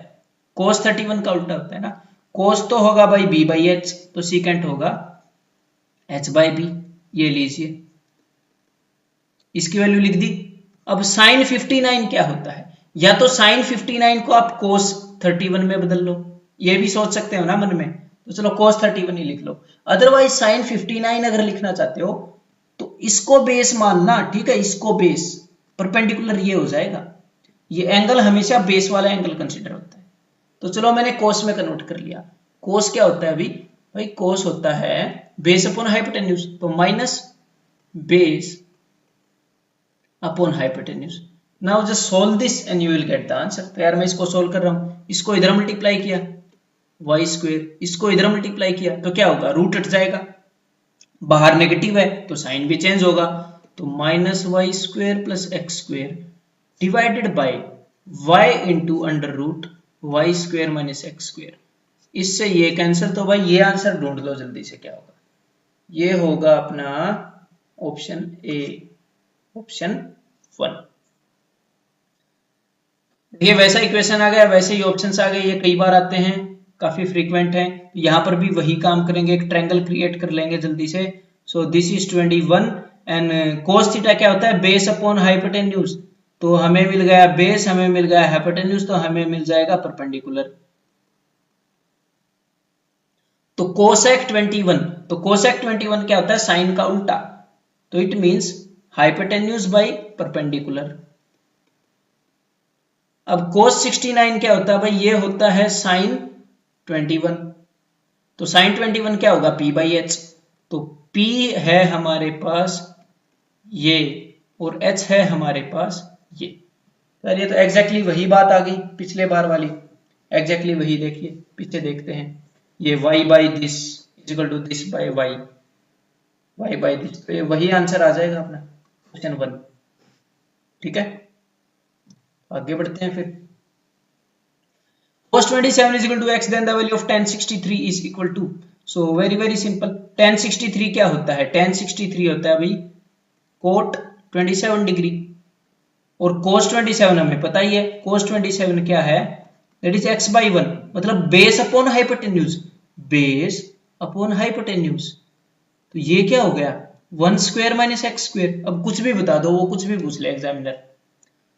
कोस 31 का उल्टा होता है ना, कोस तो होगा भाई b बाई एच, तो सीकेंट होगा h बाई बी, ये लीजिए, इसकी वैल्यू लिख दी। अब साइन 59 क्या होता है, या तो साइन 59 को आप कोस 31 में बदल लो, ये भी सोच सकते हो ना मन में, तो चलो कोस 31 ही लिख लो। अदरवाइज साइन 59 अगर लिखना चाहते हो तो इसको बेस मानना, ठीक है, इसको बेस, परपेंडिकुलर ये हो जाएगा, ये एंगल हमेशा बेस वाला एंगल कंसिडर होता है। तो चलो मैंने कोस में कन्वर्ट कर लिया। कोस क्या होता है अभी भाई, कोस होता है बेस अपॉन हाइपोटेन्यूज, तो minus base upon hypotenuse. Now just solve this and you will get the answer. तो यार मैं इसको सोल्व कर रहा हूं, इसको इधर मल्टीप्लाई किया वाई स्क्वेयर, इसको इधर मल्टीप्लाई किया तो क्या होगा, रूट हट जाएगा, बाहर नेगेटिव है तो साइन भी चेंज होगा, तो minus Y square plus X square divided by Y into under root Y square minus X square. इससे ये कैंसिल, तो भाई ये आंसर ढूंढ लो जल्दी से, क्या होगा, ये होगा अपना ऑप्शन ए, ऑप्शन 1। ये वैसा इक्वेशन आ गया, वैसे ही ऑप्शंस आ गए, ये कई बार आते हैं, काफी फ्रीक्वेंट है। यहां पर भी वही काम करेंगे, एक ट्रायंगल क्रिएट कर लेंगे जल्दी से। सो this is 21 and cos theta क्या होता है, बेस अपॉन हाइपोटेन्यूज, तो हमें मिल गया बेस, हमें मिल गया हाइपोटेन्यूज, तो हमें मिल जाएगा परपेंडिकुलर। तो कोसेक 21, तो कोसेक 21 क्या होता है, साइन का उल्टा, तो it means hypotenuse by perpendicular. अब कोस 69 क्या होता है भाई, ये होता है साइन 21, तो साइन 21 क्या होगा, p बाई एच, तो p है हमारे पास ये और h है हमारे पास ये। तो ये तो एग्जैक्टली वही बात आ गई पिछले बार वाली, एग्जैक्टली वही, देखिए पीछे देखते हैं, ये y by this equal to this by y by this, तो ये वही आंसर आ जाएगा अपना क्वेश्चन 1। ठीक है, आगे बढ़ते हैं फिर। Cos 27 is equal to x, then the value of tan 63 is equal to, so very simple, tan 63 क्या होता है, tan 63 होता है भाई cot 27 डिग्री, और cos 27 हमें पता ही है, cos 27 क्या है, that is x by 1, मतलब base upon hypotenuse, base upon hypotenuse, तो ये क्या हो गया 1 स्क्वायर माइनस एक्स स्क्वायर। अब कुछ भी बता दो, वो कुछ भी पूछ ले एग्जामिनर,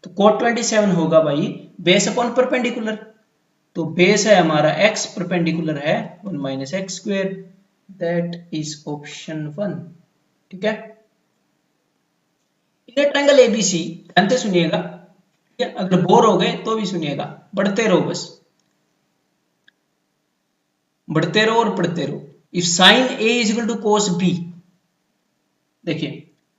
तो cot 27 होगा भाई बेस अपॉन परपेंडिकुलर, तो बेस है हमारा x, परपेंडिकुलर है 1 minus x square, that is option 1। ठीक है, इन ट्रायंगल एबीसी, जानते सुनिएगा, अगर बोर हो गए तो भी सुनिएगा, बढ़ते रहो बस, बढ़ते रहो और पढ़ते रहो। If sine a is equal to cos b, देखिए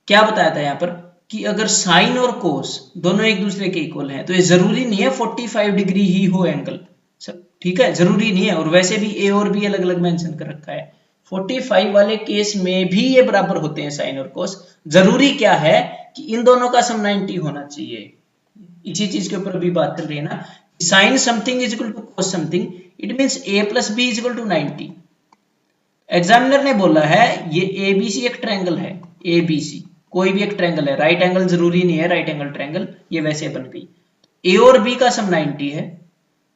क्या बताया था यहां पर कि अगर साइन और कोस दोनों एक दूसरे के इक्वल हैं, तो ये जरूरी नहीं है 45 डिग्री ही हो एंगल, ठीक है, जरूरी नहीं है, और वैसे भी a और b अलग अलग मेंशन कर रखा है, 45 वाले केस में भी ये बराबर होते हैं साइन और कोस। जरूरी क्या है कि इन दोनों का सम 90 होना चाहिए, इसी चीज के ऊपर भी बात कर रही है ना, sine something is equal to cos something, it means a plus b is equal to 90। Examiner ने बोला है ये एबीसी एक ट्रायंगल है, एबीसी कोई भी एक ट्रायंगल है, राइट एंगल जरूरी नहीं है, राइट एंगल ट्रायंगल, ये वैसे बन गई, ए और बी का सम 90 है,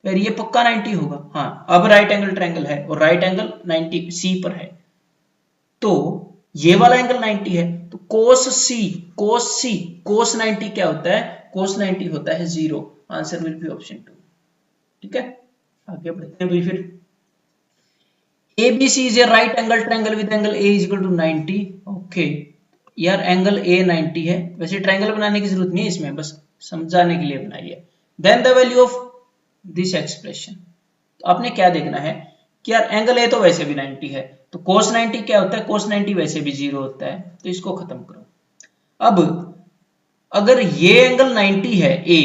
फिर ये पक्का 90 होगा। हाँ, अब राइट एंगल ट्रायंगल है और राइट एंगल 90 सी पर है, तो ये वाला एंगल 90 है, तो कोस कोस 90 क्या होता है, कोस 90 होता है 0, आंसर विल बी ऑप्शन 2। ठीक है, आगे बढ़ते हैं भाई फिर। ABC is a right angle triangle with angle A is equal to 90। Okay यार, एंगल A 90 है, वैसे ट्रायंगल बनाने की जरूरत नहीं है इसमें, बस समझाने के लिए बनाई है। Then the value of this expression, तो आपने क्या देखना है कि यार एंगल A तो वैसे भी 90 है, तो cos 90 क्या होता है, cos 90 वैसे भी 0 होता है, तो इसको खत्म करो। अब अगर ये एंगल 90 है A,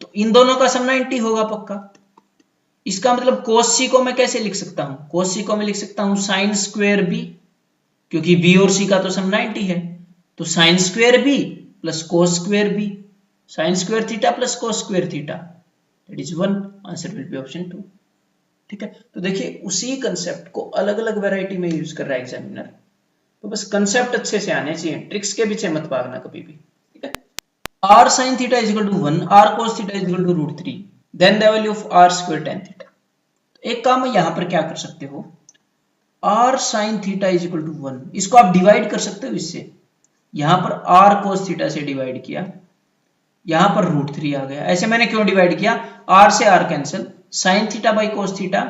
तो इन दोनों का सम 90 होगा पक्का। इसका मतलब cos c को मैं कैसे लिख सकता हूं, cos c को मैं लिख सकता हूं sin स्क्वायर b, क्योंकि b और c का तो सम 90 है, तो sin square b plus cos square b, sin square theta plus cos square theta, that is 1, answer will be option 2। ठीक है, तो देखिए उसी कंसेप्ट को अलग अलग वैरायटी में यूज कर रहा है एग्जामिनर, तो बस कंसेप्ट अच्छे से आने चाहिए, ट्रिक्स के पीछे मत भागना कभी भी। ठीक है, r sin theta is equal to 1, r cos theta is equal to √3, then the value of r square tan theta. एक काम यहां पर क्या कर सकते हो, r sin theta is equal to 1, इसको आप डिवाइड कर सकते हो इससे। यहां पर r cos थीटा से डिवाइड किया, यहां पर √3 आ गया। ऐसे मैंने क्यों डिवाइड किया, r से r cancel, sin theta by cos theta,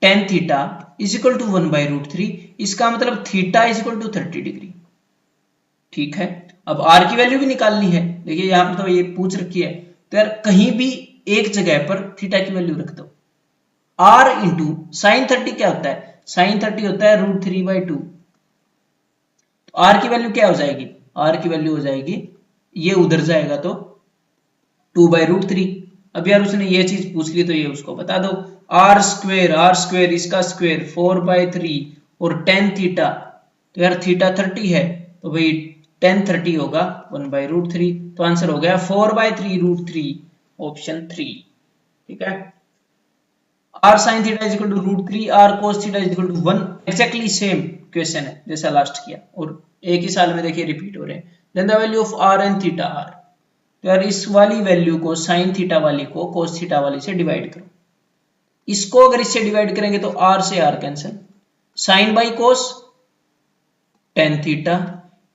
tan theta is equal to 1 by √3, इसका मतलब theta is equal to 30 degree. ठीक है, अब r की वैल्यू भी निकालनी है। देखिए यहां पर तो ये पूछ रखी है, तो यार कहीं भी एक जगह पर थीटा की वैल्यू रख दो। r इंटू साइन 30 क्या होता है, साइन 30 होता है √3/2। तो r की वैल्यू क्या हो जाएगी, r की वैल्यू हो जाएगी, ये उधर जाएगा तो 2/√3। अब यार उसने ये चीज पूछ ली तो ये उसको बता दो, r स्क्वेयर इसका स्क्वेयर 4/3 और tan थीटा, तो यार थीटा 30 है तो भाई tan 30 होगा 1/√3, तो आंसर हो गया 4/3√3, ऑप्शन 3। ठीक है, r sin theta is equal to √3, r cos theta is equal to 1, exactly same question है जैसा लास्ट किया, और एक ही साल में देखिए रिपीट हो रहे हैं। Then the value of r and theta r, तो यार इस वाली वैल्यू को sin थीटा वाली को cos थीटा वाली से डिवाइड करो। इसको अगर इससे डिवाइड करेंगे तो r से r cancel, sin by cos tan theta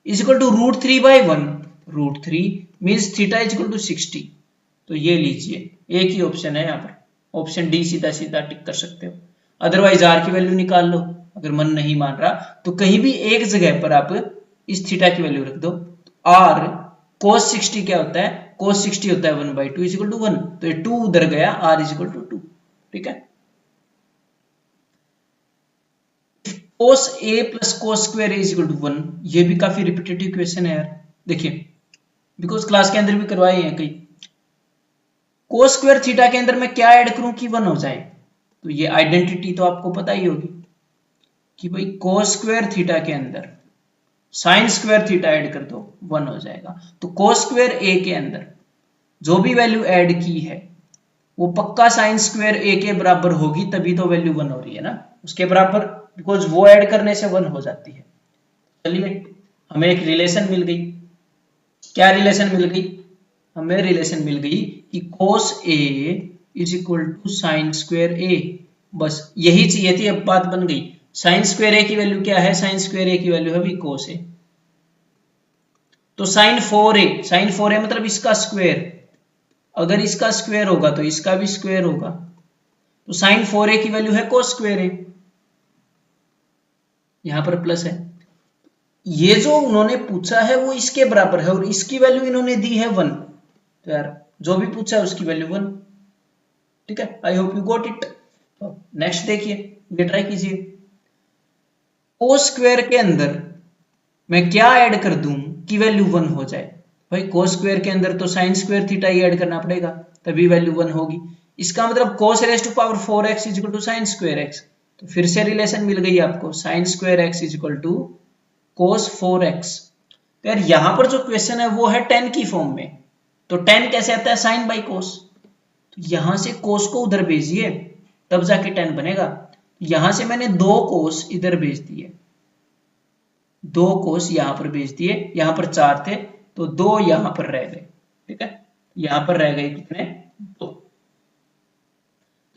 is equal to √3/1, √3 means theta is equal to 60। तो ये लीजिए, एक ही ऑप्शन है यहाँ पर, ऑप्शन डी सीधा सीधा टिक कर सकते हो। अदरवाइज r की वैल्यू निकाल लो, अगर मन नहीं मान रहा तो कहीं भी एक जगह पर आप इस थीटा की वैल्यू रख दो। r cos 60 क्या होता है, cos 60 होता है 1/2 इज इक्वल टू 1, तो ये 2 उधर गया, r इज इक्वल टू 2। ठीक है, cos a plus cos square is equal to 1, ये भी काफी रिपीटेटिव क्वेश्चन है यार। देखिए बिकॉज क्लास के अंदर भी करवाए हैं कई, cos स्क्वायर थीटा के अंदर मैं क्या ऐड करूं कि 1 हो जाए, तो ये आइडेंटिटी तो आपको पता ही होगी कि भाई cos स्क्वायर थीटा के अंदर sin स्क्वायर थीटा ऐड कर दो 1 हो जाएगा। तो cos स्क्वायर a के अंदर जो भी वैल्यू ऐड की है वो पक्का sin स्क्वायर a के बराबर होगी, तभी तो वैल्यू 1 हो रही है ना, उसके बराबर, बिकॉज वो ऐड करने से 1 हो जाती है। चलिए हमें एक रिलेशन मिल गई, क्या रिलेशन मिल गई, हमें रिलेशन मिल गई कि cos a is equal to sine square a, बस यही चाहिए थी, अब बात बन गई। साइन स्क्वायर a की वैल्यू क्या है, साइन स्क्वायर a की वैल्यू है भी cos a, तो साइन 4a मतलब इसका स्क्वायर, अगर इसका स्क्वायर होगा तो इसका भी स्क्वायर होगा, तो साइन 4a की वैल्यू है cos स्क्वायर a, यहां पर प्लस है। ये जो उन्होंने पूछा है वो इसके बराबर है और इसकी वैल्यू इन्होंने दी है 1, तो यार जो भी पूछा है उसकी वैल्यू 1। ठीक है, I hope you got it. Next देखिए, ये ट्राई कीजिए, cos स्क्वायर के अंदर मैं क्या ऐड कर दूं कि वैल्यू 1 हो जाए। भाई cos स्क्वायर के अंदर तो sin स्क्वायर थीटा ही ऐड करना पड़ेगा तभी वैल्यू 1 होगी। इसका मतलब cos raise to power 4x is equal to sin square x, तो फिर से रिलेशन मिल गई आपको, sin square x is equal to cos 4x। तो यार यहां पर जो क्वेश्चन है वो है tan की फॉर्म में, तो tan कैसे आता है, sin बाई cos, तो यहां से cos को उधर भेजिए तब जाके tan बनेगा। यहां से मैंने 2 cos इधर भेज दिए, 2 cos यहां पर भेज दिए, यहां पर 4 थे तो 2 यहां पर रह गए। ठीक है, यहां पर रह गए कितने, 2।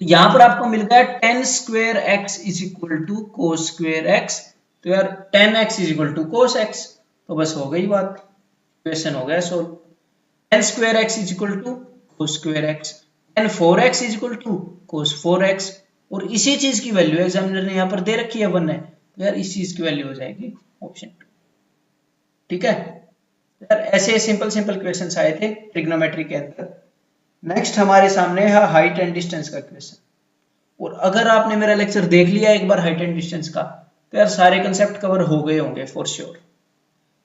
तो यहां पर आपको मिल गया tan square x is equal to cos square x, तो यार tan x is equal to cos x, तो बस हो गई बात, क्वेश्चन हो गया solve. tan square x is equal to cos square x, tan 4x is equal to cos 4x, और इसी चीज की वैल्यू एग्जामिनर ने यहाँ पर दे रखी है 1 है, तो यार इस चीज की वैल्यू हो जाएगी ऑप्शन 2। ठीक है यार, ऐसे सिंपल क्वेश्चंस आए थे ट्रिग्नोमेट्री के अंदर। नेक्स्ट हमारे सामने है हाइट एंड डिस्टेंस का क्वेश्चन, और अगर आपने मेरा लेक्चर देख लिया एक बार हाइट एंड डिस्टेंस का, तो यार सारे कंसेप्ट कवर हो गए होंगे फॉर श्योर।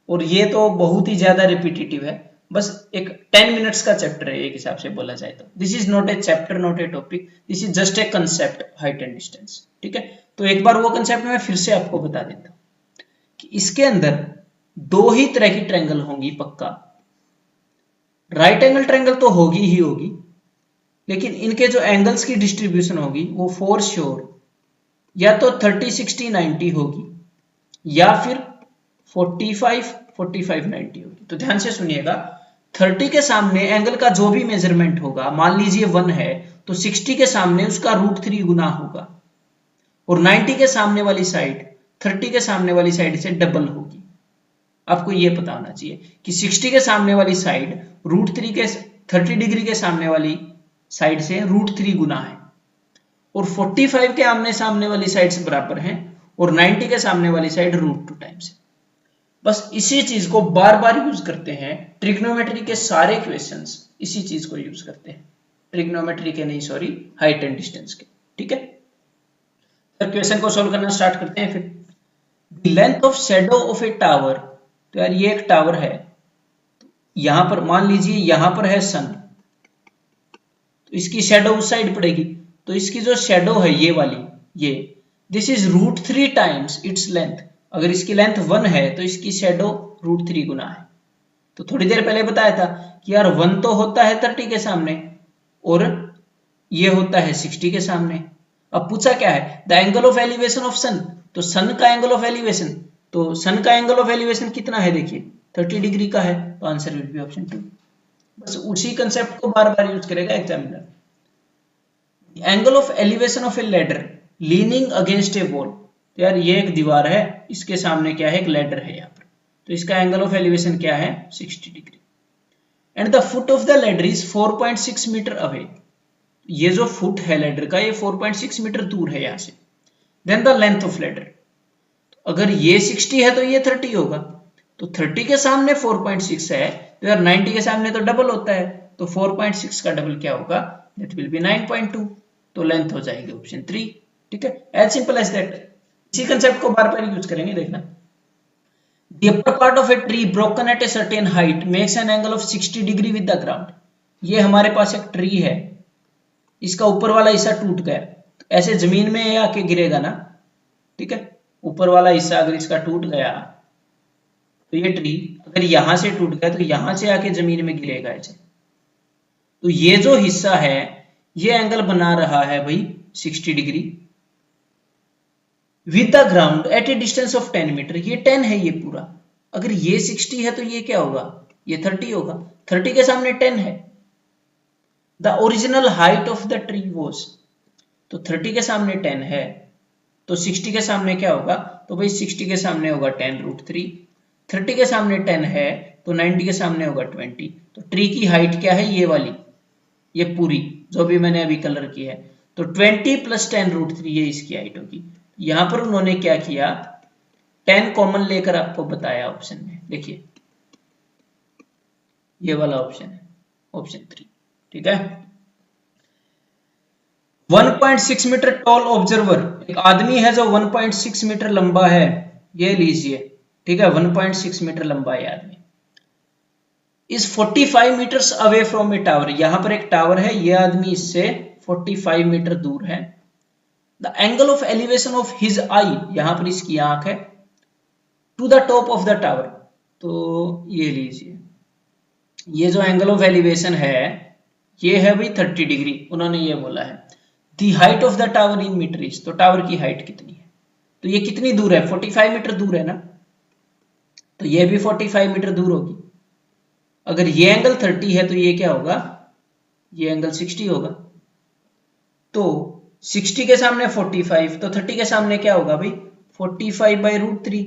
और ये तो बहुत ही ज्यादा रिपीटेटिव है, बस एक 10 मिनट्स का चैप्टर है एक हिसाब से बोला जाए तो। This is not a chapter, not a topic, this is just a concept height and distance. ठीक है, तो एक बार वो कंसेप्ट मैं फिर से आपको बता देता हूँ कि इसके अंदर 2 ही तरह की ट्रायंगल होंगी पक्का। राइट एंगल ट्रायंगल तो होगी ही होगी, लेकिन इनके जो एंगल्स की डिस्ट्रीब्यूशन होगी वो फॉर श्योर या तो 30 60 90 होगी या फिर 45 45 90 होगी। तो ध्यान से सुनिएगा, 30 के सामने एंगल का जो भी मेजरमेंट होगा, मान लीजिए 1 है तो 60 के सामने उसका √3 गुना होगा, और 90 के सामने वाली साइड 30 के सामने वाली साइड से डबल होगी। आपको ये पता होना चाहिए कि 60 के सामने वाली साइड √3 के 30 डिग्री के सामने वाली साइड से √3 गुना है, और 45 के आमने सामने वाली साइड से बराबर है, और 90 के सामने वाली साइड √2 टाइम्स है। बस इसी चीज को बार बार यूज करते हैं, ट्रिग्नोमेट्री के सारे क्वेश्चंस इसी चीज को यूज करते हैं, ट्रिग्नोमेट्री के नहीं, सॉरी, हाइट एंड डिस्टेंस के। ठीक है, तो क्वेश्चन को सोल्व करना स्टार्ट करते हैं। फिर length of shadow of a tower, तो यार ये एक टावर है, यहां पर मान लीजिए यहां पर है सन, तो इसकी शैडो उस साइड पड़ेगी, तो इसकी जो शैडो है ये वाली, ये this is √3 times its length. अगर इसकी लेंथ 1 है तो इसकी शैडो √3 गुना है। तो थोड़ी देर पहले बताया था कि यार 1 तो होता है 30 के सामने और ये होता है 60 के सामने। अब पूछा क्या है, the angle of elevation of sun, तो सन का एंगल ऑफ एलिवेशन, तो सन का एंगल ऑफ एलिवेशन कितना है, देखिए 30 डिग्री का है, तो आंसर विल बी ऑप्शन 2। बस उसी कंसेप्ट को बार बार यूज करेगा examiner. Angle of elevation of A ladder leaning against A wall, तो यार ये एक दीवार है, इसके सामने क्या है, एक लैडर है यहाँ पर, तो इसका एंगल ऑफ एलिवेशन क्या है, 60 डिग्री। And the foot of the ladder is 4.6 metre away, ये जो फुट है लैडर का ये 4.6 मीटर दूर है यहाँ से। Then the length of ladder, अगर ये 60 है तो ये 30 होगा, तो 30 के सामने 4.6 है, तो यार 90 के सामने तो डबल होता है, तो 4.6 का डबल क्या होगा, दैट विल बी 9.2, तो लेंथ हो जाएगी ऑप्शन 3। ठीक है, एज सिंपल एज दैट। इसी कंसेप्ट को बार बार यूज करेंगे, देखना। The upper part of a tree broken at a certain height makes an angle of 60 degree with the ground। ये हमारे पास एक ट्री है, इसका ऊपर वाला हिस्सा टूट गया, तो ऐसे जमीन में आके गिरेगा ना। ठीक है, ऊपर वाला हिस्सा अगर इसका टूट गया तो ये ट्री अगर यहां से टूट गया तो यहां से आके जमीन में गिरेगा ऐसे, तो ये जो हिस्सा है ये एंगल बना रहा है भाई 60 degree with the ground at a distance of 10 metre. ये 10 है ये पूरा, अगर ये 60 है तो ये क्या होगा, ये 30 होगा, 30 के सामने 10 है। The original height of the tree was, तो 30 के सामने 10 है, तो 60 के सामने क्या होगा, तो भाई 60 के सामने होगा 10√3, 30 के सामने 10 है तो 90 के सामने होगा 20। तो ट्री की हाइट क्या है, ये वाली, ये पूरी जो भी मैंने अभी कलर की है, तो 20 + 10√3 ये इसकी हाइट होगी। यहां पर उन्होंने क्या किया, 10 कॉमन लेकर आपको बताया ऑप्शन में, देखिए ये वाला ऑप्शन है, ऑप्शन 3। ठीक है, 1.6 मीटर टॉल ऑब्जर्वर, एक आदमी है जो 1.6 मीटर लंबा है, ये लीजिए। ठीक है, 1.6 मीटर लंबा है आदमी, is 45 metres away from a tower, यहां पर एक टावर है, ये आदमी इससे 45 मीटर दूर है। The angle of elevation of his eye, यहां पर इसकी आंख है, to the top of the tower, तो ये लीजिए, ये जो एंगल ऑफ एलिवेशन है ये है भाई 30 डिग्री, उन्होंने ये बोला है। The height of the tower in metre is, तो टावर की हाइट कितनी है, तो ये कितनी दूर है, 45 मीटर दूर है ना, तो ये भी 45 मीटर दूर होगी। अगर ये एंगल 30 है तो ये क्या होगा, ये एंगल 60 होगा, तो 60 के सामने 45, तो 30 के सामने क्या होगा भाई 45/√3,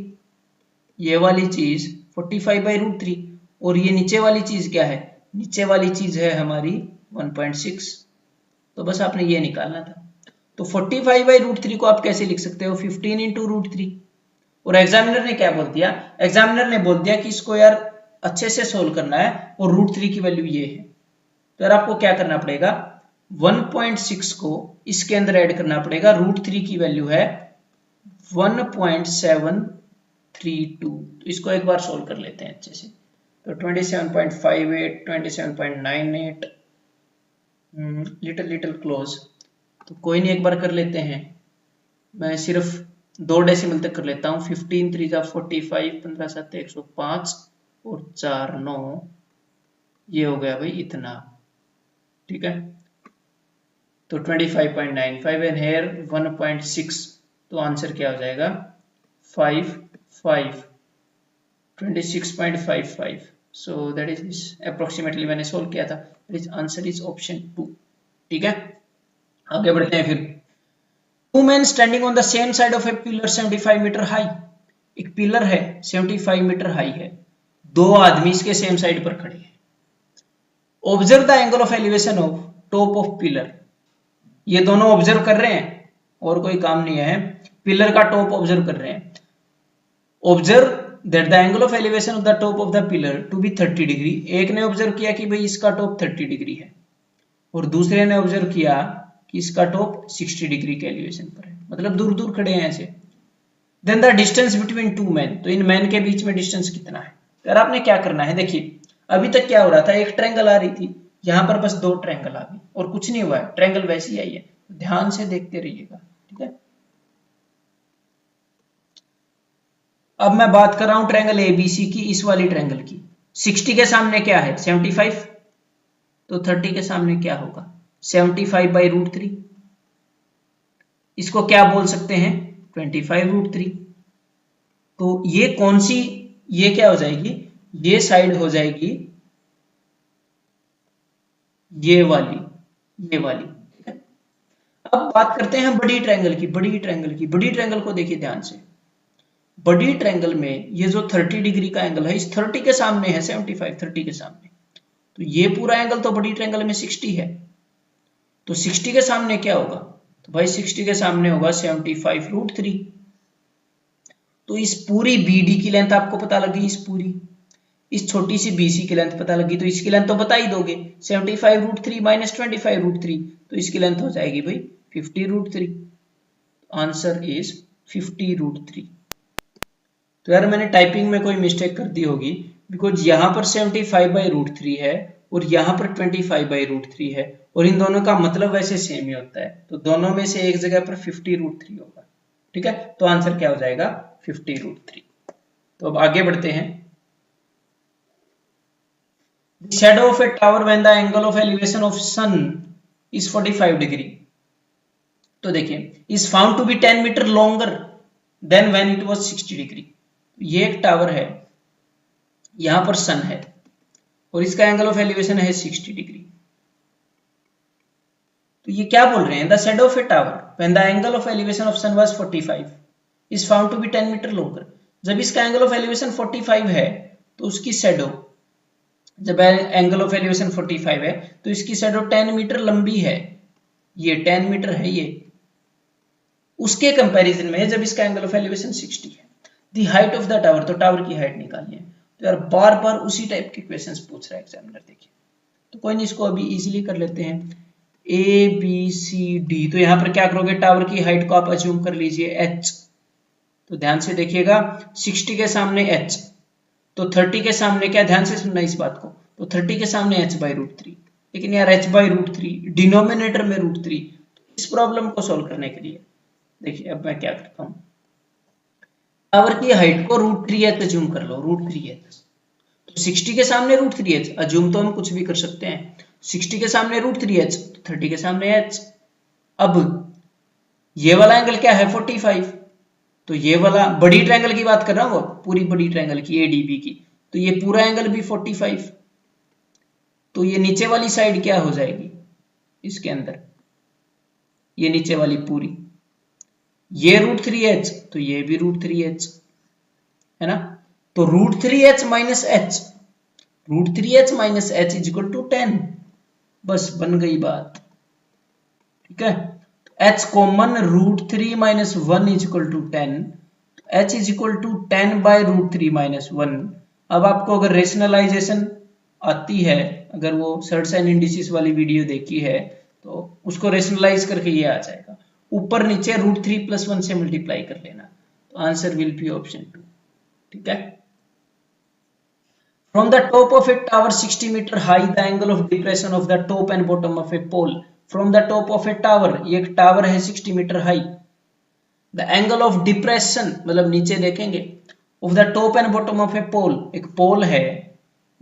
ये वाली चीज 45/√3, और ये नीचे वाली चीज क्या है, नीचे वाली चीज है हमारी 1.6, तो बस आपने ये निकालना था। तो 45/√3 को आप कैसे लिख सकते हो, 15 × √3। और एग्जामिनर ने क्या बोल दिया, एग्जामिनर ने बोल दिया कि इसको यार अच्छे से सोल्व करना है और √3 की वैल्यू ये है, तो यार आपको क्या करना पड़ेगा, 1.6 को इसके अंदर ऐड करना पड़ेगा, √3 की वैल्यू है 1.732, तो इसको एक बार सोल्व कर लेते हैं अच्छे से। तो 27.58, 27.98, लिटिल क्लोज, तो कोई नहीं, एक बार कर लेते हैं, मैं सिर्फ 2 डेसिमल तक कर लेता हूँ। 15 × 3 = 45, 15 × 7 = 105 और 4 9, ये हो गया भाई इतना। ठीक है, तो 25.95 एंड हेयर 1.6, तो आंसर क्या हो जाएगा 5 26.55। सो दैट इज अप्रोक्सीमेटली मैंने सोल्व किया था, आंसर इज ऑप्शन 2। ठीक है, आगे बढ़ते हैं फिर। Two man standing on the same side of a pillar 75 metre high. एक पिलर है 75 मीटर हाई है, दो आदमी इसके सेम साइड पर खड़े हैं। Observe the angle of elevation of top of pillar. ये दोनों ऑब्जर्व कर रहे हैं और कोई काम नहीं है, पिलर का टॉप ऑब्जर्व कर रहे हैं। Observe that the angle of elevation of the top of the pillar to be 30 degree. एक ने ऑब्जर्व किया कि भाई इसका टॉप 30 डिग्री है और दूसरे ने ऑब्जर्व किया कि इसका टॉप 60 डिग्री के एलिवेशन पर है, मतलब दूर दूर खड़े हैं ऐसे। Then the distance between two man, तो इन मैन के बीच में डिस्टेंस कितना है। यार आपने क्या करना है, देखिए अभी तक क्या हो रहा था, एक ट्रायंगल आ रही थी, यहां पर बस दो ट्रायंगल आ गई और कुछ नहीं हुआ है, ट्रायंगल वैसी आई है। ध्यान से देखते रहिएगा, ठीक है। अब मैं बात कर रहा हूं ट्रायंगल एबीसी की, इस वाली ट्रायंगल की। 60 के सामने क्या है 75, तो 30 के सामने क्या होगा 75/√3। इसको क्या बोल सकते हैं 25√3। तो ये कौन सी, ये क्या हो जाएगी, ये साइड हो जाएगी ये वाली, ये वाली। अब बात करते हैं बड़ी ट्रायंगल की। बड़ी ट्रायंगल को देखिए ध्यान से। बड़ी ट्रायंगल में ये जो 30 डिग्री का एंगल है, इस 30 के सामने है 75, 30 के सामने, तो ये पूरा एंगल तो बड़ी ट्रायंगल में 60 है। तो 60 के सामने क्या होगा, तो भाई 60 के सामने होगा 75√3। तो इस पूरी BD की लेंथ आपको पता लगी, इस पूरी, इस छोटी सी BC की लेंथ पता लगी, तो इसकी लेंथ तो बता ही दोगे 75√3 माइनस 25√3, तो इसकी लेंथ हो जाएगी भाई 50√3। Answer is 50√3। तो यार मैंने टाइपिंग में कोई मिस्टेक कर दी होगी, बिकॉज यहाँ पर 75/√3 है और यहाँ पर 25/√3 है और इन दोनों का मतलब वैसे सेम ही होता है, तो दोनों में से एक जगह पर 50√3 होगा, ठीक है। तो आंसर क्या हो जाएगा 50√3। तो अब आगे बढ़ते हैं। The shadow of a tower when the angle of elevation of sun is 45 degree. तो देखिए is found to be 10 metre longer than when it was 60 degree. ये एक टावर है, यहां पर सन है और इसका एंगल ऑफ एलिवेशन है 60 डिग्री। तो ये क्या बोल रहे हैं, the shadow of a tower when the angle of elevation of sun was 45 is found to be 10 metre longer. जब इसका एंगल ऑफ एलिवेशन 45 है तो उसकी शैडो, जब एंगल ऑफ एलिवेशन 45 है तो इसकी शैडो 10 मीटर लंबी है, ये 10 मीटर है ये, उसके कंपैरिजन में जब इसका एंगल ऑफ एलिवेशन 60 है। दी हाइट ऑफ द टावर, तो टावर की हाइट निकालनी है। तो यार बार बार उसी टाइप के क्वेश्चंस पूछ रहा है एग्जामिनर, देखिए। तो कोई नहीं, इसको अभी इजीली कर लेते हैं। ABCD, तो यहाँ पर क्या करोगे, टावर की हाइट को आप अज्यूम कर लीजिए h। तो ध्यान से देखिएगा 60 के सामने h, तो 30 के सामने क्या, ध्यान से सुनना इस बात को, तो 30 के सामने h/√3। लेकिन यार h/√3 डिनोमिनेटर में √3। इस प्रॉब्लम को सोल्व करने के लिए देखिए अब मैं क्या करता हूं, टावर की हाइट को √3h अज्यूम कर लो, √3h। तो 60 के सामने √3h अज्यूम तो हम कुछ भी कर सकते हैं, 60 के सामने √3h, तो 30 के सामने h। अब ये वाला एंगल क्या है 45, तो ये वाला बड़ी ट्रायंगल की बात कर रहा हूं, पूरी बड़ी ट्रायंगल की ADB की, तो ये पूरा एंगल भी 45। तो ये नीचे वाली साइड क्या हो जाएगी इसके अंदर, ये नीचे वाली पूरी, ये √3h, तो ये भी √3h है ना। तो √3h minus h, √3h minus h is equal to 10। बस बन गई बात, ठीक है। h common, √3 minus 1 is equal to 10, h is equal to 10/√3 minus 1। अब आपको अगर रेशनलाइजेशन आती है, अगर वो सर्ट्स एंड इंडिसेस वाली वीडियो देखी है तो उसको रेशनलाइज करके ये आ जाएगा, ऊपर नीचे √3 + 1 से मल्टीप्लाई कर लेना, तो आंसर विल बी ऑप्शन 2, ठीक है। From the top of a tower 60 meter high, the angle of depression of the top and bottom of a pole. From the top of a tower, ये एक tower है 60 metre high. The angle of depression मतलब नीचे देखेंगे, of the top and bottom of a pole, एक pole है,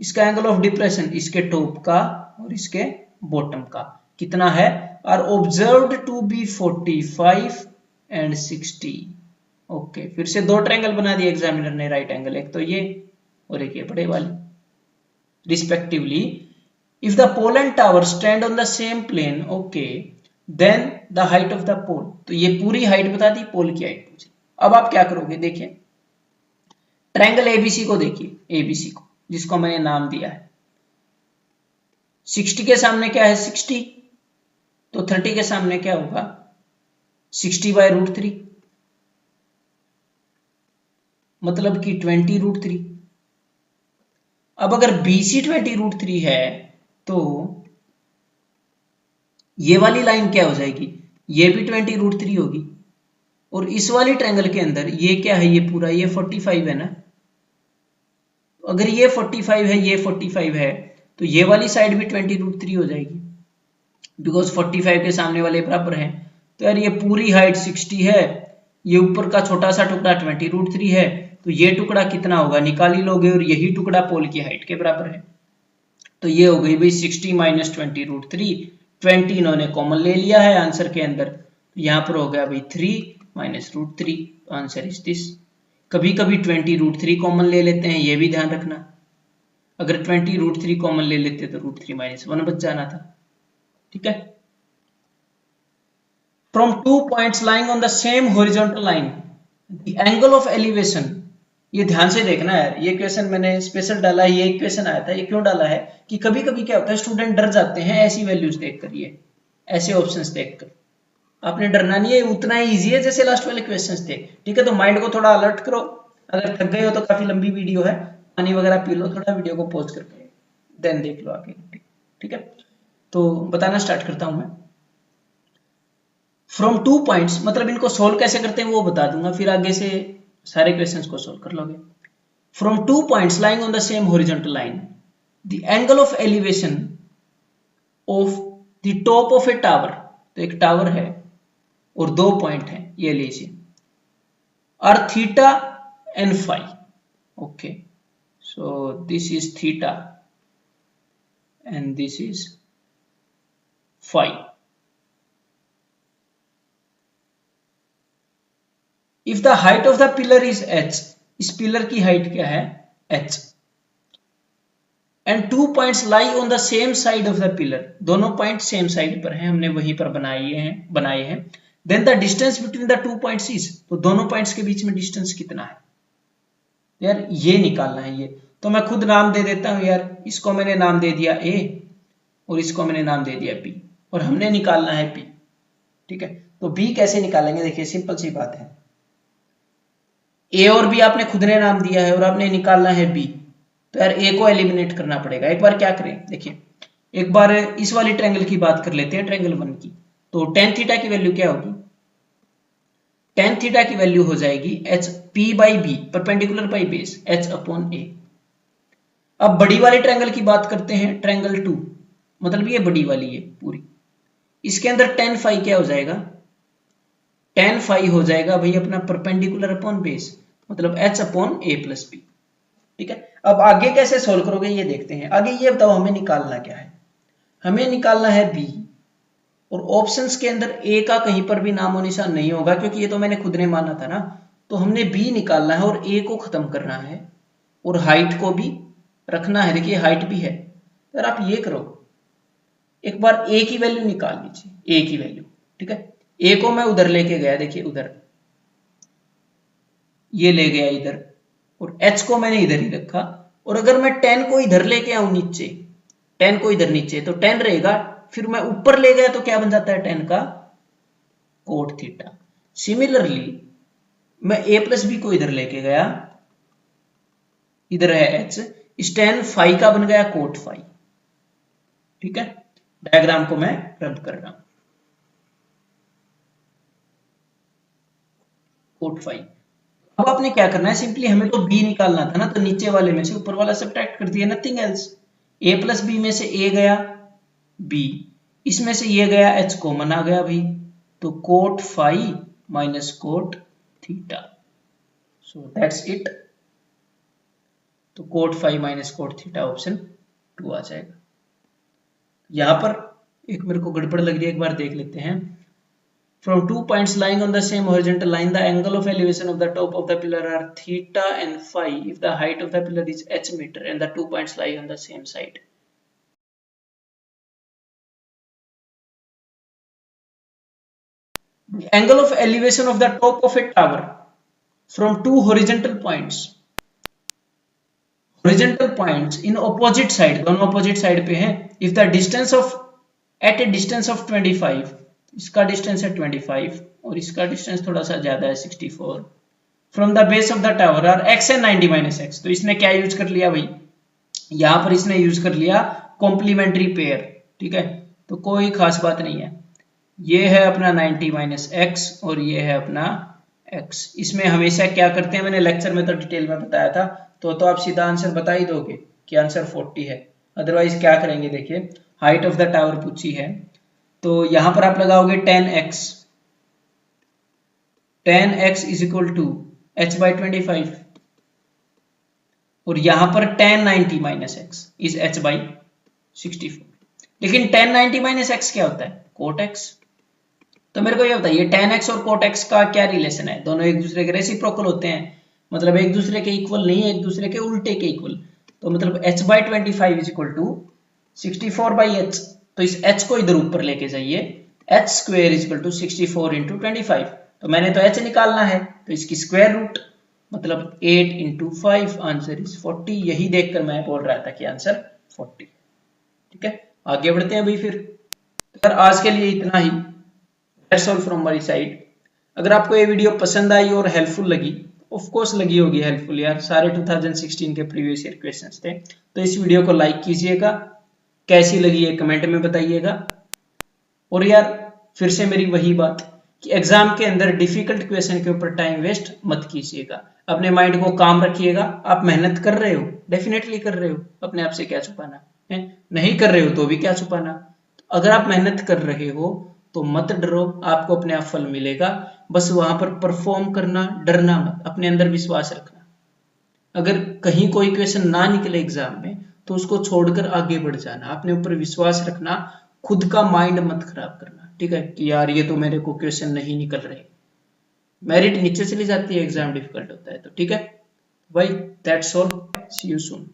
इसका angle of depression इसके टॉप का और इसके बॉटम का कितना है, are observed to be 45 and 60। Okay, फिर से दो ट्रायंगल बना दिए एग्जामिनर ने, राइट एंगल, एक तो ये और एक ये बड़े वाली respectively. If the pole and tower stand on the same plane, okay, then the height of the pole, तो ये पूरी हाइट बता दी, पोल की हाइट पूछी। अब आप क्या करोगे, देखिए ट्रायंगल एबीसी को देखिए, एबीसी को जिसको मैंने नाम दिया है, 60 के सामने क्या है 60, तो 30 के सामने क्या होगा 60/√3, मतलब कि 20√3। अब अगर BC 20√3 है तो ये वाली लाइन क्या हो जाएगी, ये भी 20√3 होगी, और इस वाली ट्रायंगल के अंदर ये क्या है, ये पूरा ये 45 है ना, अगर ये 45 है, ये 45 है, तो ये वाली साइड भी 20√3 हो जाएगी, बिकॉज 45 के सामने वाले बराबर हैं। तो यार ये पूरी हाइट 60 है, ये ऊपर का छोटा सा टुकड़ा 20√3 है, तो ये टुकड़ा कितना होगा निकाल ही लोगे, और यही टुकड़ा पोल की हाइट के बराबर है। तो ये हो गई भाई 60 - 20√3, 20 इन्होंने कॉमन ले लिया है आंसर के अंदर, तो यहाँ पर हो गया भाई 3 - √3, आंसर इज दिस। कभी कभी 20√3 कॉमन ले लेते हैं, ये भी ध्यान रखना, अगर 20√3 कॉमन ले लेते तो √3 - 1 बच जाना था, ठीक है। From 2 points lying on the same horizontal line, the angle of elevation, ये ध्यान से देखना है, ये क्वेश्चन मैंने स्पेशल डाला है, ये क्वेश्चन आया था, ये क्यों डाला है कि कभी कभी क्या होता है स्टूडेंट डर जाते हैं ऐसी वैल्यूज देखकर, ये ऐसे ऑप्शंस देखकर, आपने डरना नहीं है, उतना ही इजी है जैसे लास्ट वाले क्वेश्चंस थे, ठीक है। तो माइंड को थोड़ा अलर्ट करो, अगर थक गए हो तो काफी लंबी वीडियो है, पानी वगैरह पी लो, थोड़ा वीडियो को पॉज करके देन देख लो आगे, ठीक है। तो बताना स्टार्ट करता हूं मैं। फ्रॉम 2 पॉइंट्स मतलब इनको सोल्व कैसे करते हैं वो बता दूंगा, फिर आगे से सारे क्वेश्चंस को सोल्व कर लोगे। From 2 points lying on the same horizontal line, the angle of elevation of the top of a tower, तो एक टावर है और 2 पॉइंट है, ये लीजिए, are theta and phi, okay, so this is theta and this is phi. If the height of the pillar is h, इस pillar की height क्या है h, and 2 points lie on the same side of the pillar, दोनों point same side पर हैं, हमने वहीं पर बनाए हैं, then the distance between the 2 points is, तो दोनों पॉइंट्स के बीच में डिस्टेंस कितना है यार, ये निकालना है ये। तो मैं खुद नाम दे देता हूं यार, इसको मैंने नाम दे दिया a और इसको मैंने नाम दे दिया b, और हमने निकालना है p, ठीक है। तो b कैसे निकालेंगे, देखिए सिंपल सी बात है, ए और बी आपने खुद ने नाम दिया है और आपने निकालना है बी, तो यार ए को एलिमिनेट करना पड़ेगा। एक बार क्या करें, देखिए एक बार इस वाली ट्रायंगल की बात कर लेते हैं, ट्रायंगल 1 की, तो tan थीटा की वैल्यू क्या होगी, tan थीटा की वैल्यू हो जाएगी h p/b perpendicular by base h/a। अब बड़ी वाली ट्रायंगल की बात करते हैं, ट्रायंगल 2, मतलब ये बड़ी वाली है पूरी, इसके अंदर tan फाई क्या हो जाएगा, tan फाई हो जाएगा भाई अपना परपेंडिकुलर अपॉन बेस, मतलब h/a+b, ठीक है। अब आगे कैसे सोल्व करोगे ये देखते हैं, आगे ये बताओ हमें निकालना क्या है, हमें निकालना है b, और ऑप्शंस के अंदर a का कहीं पर भी नामो निशान नहीं होगा, क्योंकि ये तो मैंने खुद ने माना था ना, तो हमने b निकालना है और a को खत्म करना है, और हाइट को भी रखना है, देखिए हाइट भी है। यार आप ये करो, एक बार a की वैल्यू निकाल लीजिए, a की वैल्यू, ठीक है। a को मैं उधर लेके गया, देखिए उधर, ये ले गया इधर, और h को मैंने इधर ही रखा, और अगर मैं tan को इधर लेके आऊं नीचे, tan को इधर नीचे, तो tan रहेगा, फिर मैं ऊपर ले गया तो क्या बन जाता है tan का cot थीटा। सिमिलरली मैं a+b को इधर लेके गया, इधर है h, इस tan फाई का बन गया cot फाई, ठीक है। डायग्राम को मैं रब कर रहा हूं, cot फाई। अब आपने क्या करना है, सिंपली हमें तो b निकालना था ना, तो नीचे वाले में से ऊपर वाला सब्ट्रैक्ट कर दिया, नथिंग एल्स। a+b में से a गया, b, इसमें से ये गया, h कॉमन आ गया भाई, तो cot phi minus cot theta, so that's it. तो cot phi minus cot theta option 2 आ जाएगा। यहां पर एक मेरे को गड़बड़ लग रही है, एक बार देख लेते हैं। From 2 points lying on the same horizontal line, the angle of elevation of the top of the pillar are theta and phi if the height of the pillar is h meter and the 2 points lie on the same side. Angle of elevation of the top of a tower from two horizontal points, horizontal points in opposite side, दोनों opposite side पे हैं, if the distance of at a distance of 25, इसका distance है 25 और इसका distance थोड़ा सा ज्यादा है 64, from the base of the tower are x and 90 minus x. तो इसने क्या यूज कर लिया भाई, यहां पर इसने यूज कर लिया कॉम्प्लीमेंट्री पेयर, ठीक है, तो कोई खास बात नहीं है। ये है अपना 90 माइनस एक्स और ये है अपना x। इसमें हमेशा क्या करते हैं, मैंने लेक्चर में तो डिटेल में बताया था, तो आप सीधा आंसर बता ही दोगे कि आंसर 40 है। अदरवाइज क्या करेंगे, देखिए हाइट ऑफ द टावर पूछी है तो यहां पर आप लगाओगे 10x, 10x is equal to h by 25 और यहां पर 1090 minus x is h by 64। लेकिन 1090 माइनस एक्स क्या होता है, कोट एक्स। तो मेरे को ये बताइए 10x और कोट एक्स का क्या रिलेशन है, दोनों एक दूसरे के रेसिप्रोकल होते हैं, मतलब एक दूसरे के इक्वल नहीं, एक दूसरे के उल्टे के इक्वल। तो मतलब h by 25 is equal to 64 by h, तो इस h को इधर ऊपर लेके जाइए, h square is equal to 64 into 25। तो मैंने तो h निकालना है तो इसकी स्क्वायर रूट, मतलब 8 इंटू 5, आंसर इज 40। यही देखकर मैं बोल रहा था कि आंसर 40। ठीक है, आगे बढ़ते हैं भाई फिर। अगर आज के लिए इतना ही, that's all from my side. अगर आपको ये वीडियो पसंद आई और हेल्पफुल लगी, ऑफ कोर्स लगी होगी हेल्पफुल यार, सारे 2016 के प्रीवियस ईयर क्वेश्चंस थे, तो इस वीडियो को लाइक कीजिएगा, कैसी लगी है कमेंट में बताइएगा। और यार फिर से मेरी वही बात कि एग्जाम के अंदर डिफिकल्ट क्वेश्चन के ऊपर टाइम वेस्ट मत कीजिएगा, अपने माइंड को काम रखिएगा। आप मेहनत कर रहे हो, डेफिनेटली कर रहे हो, अपने आप से क्या छुपाना है, नहीं कर रहे हो तो भी क्या छुपाना। अगर आप मेहनत कर रहे हो तो मत डरो, आपको अपने आप फल मिलेगा। बस वहां पर परफॉर्म करना, डरना मत, अपने अंदर विश्वास रखना। अगर कहीं कोई क्वेश्चन ना निकले एग्जाम में तो उसको छोड़कर आगे बढ़ जाना, अपने ऊपर विश्वास रखना, खुद का माइंड मत खराब करना। ठीक है कि यार ये तो मेरे को क्वेश्चन नहीं निकल रहे, मेरिट नीचे चली जाती है, एग्जाम डिफिकल्ट होता है। तो ठीक है भाई, that's all, see you soon.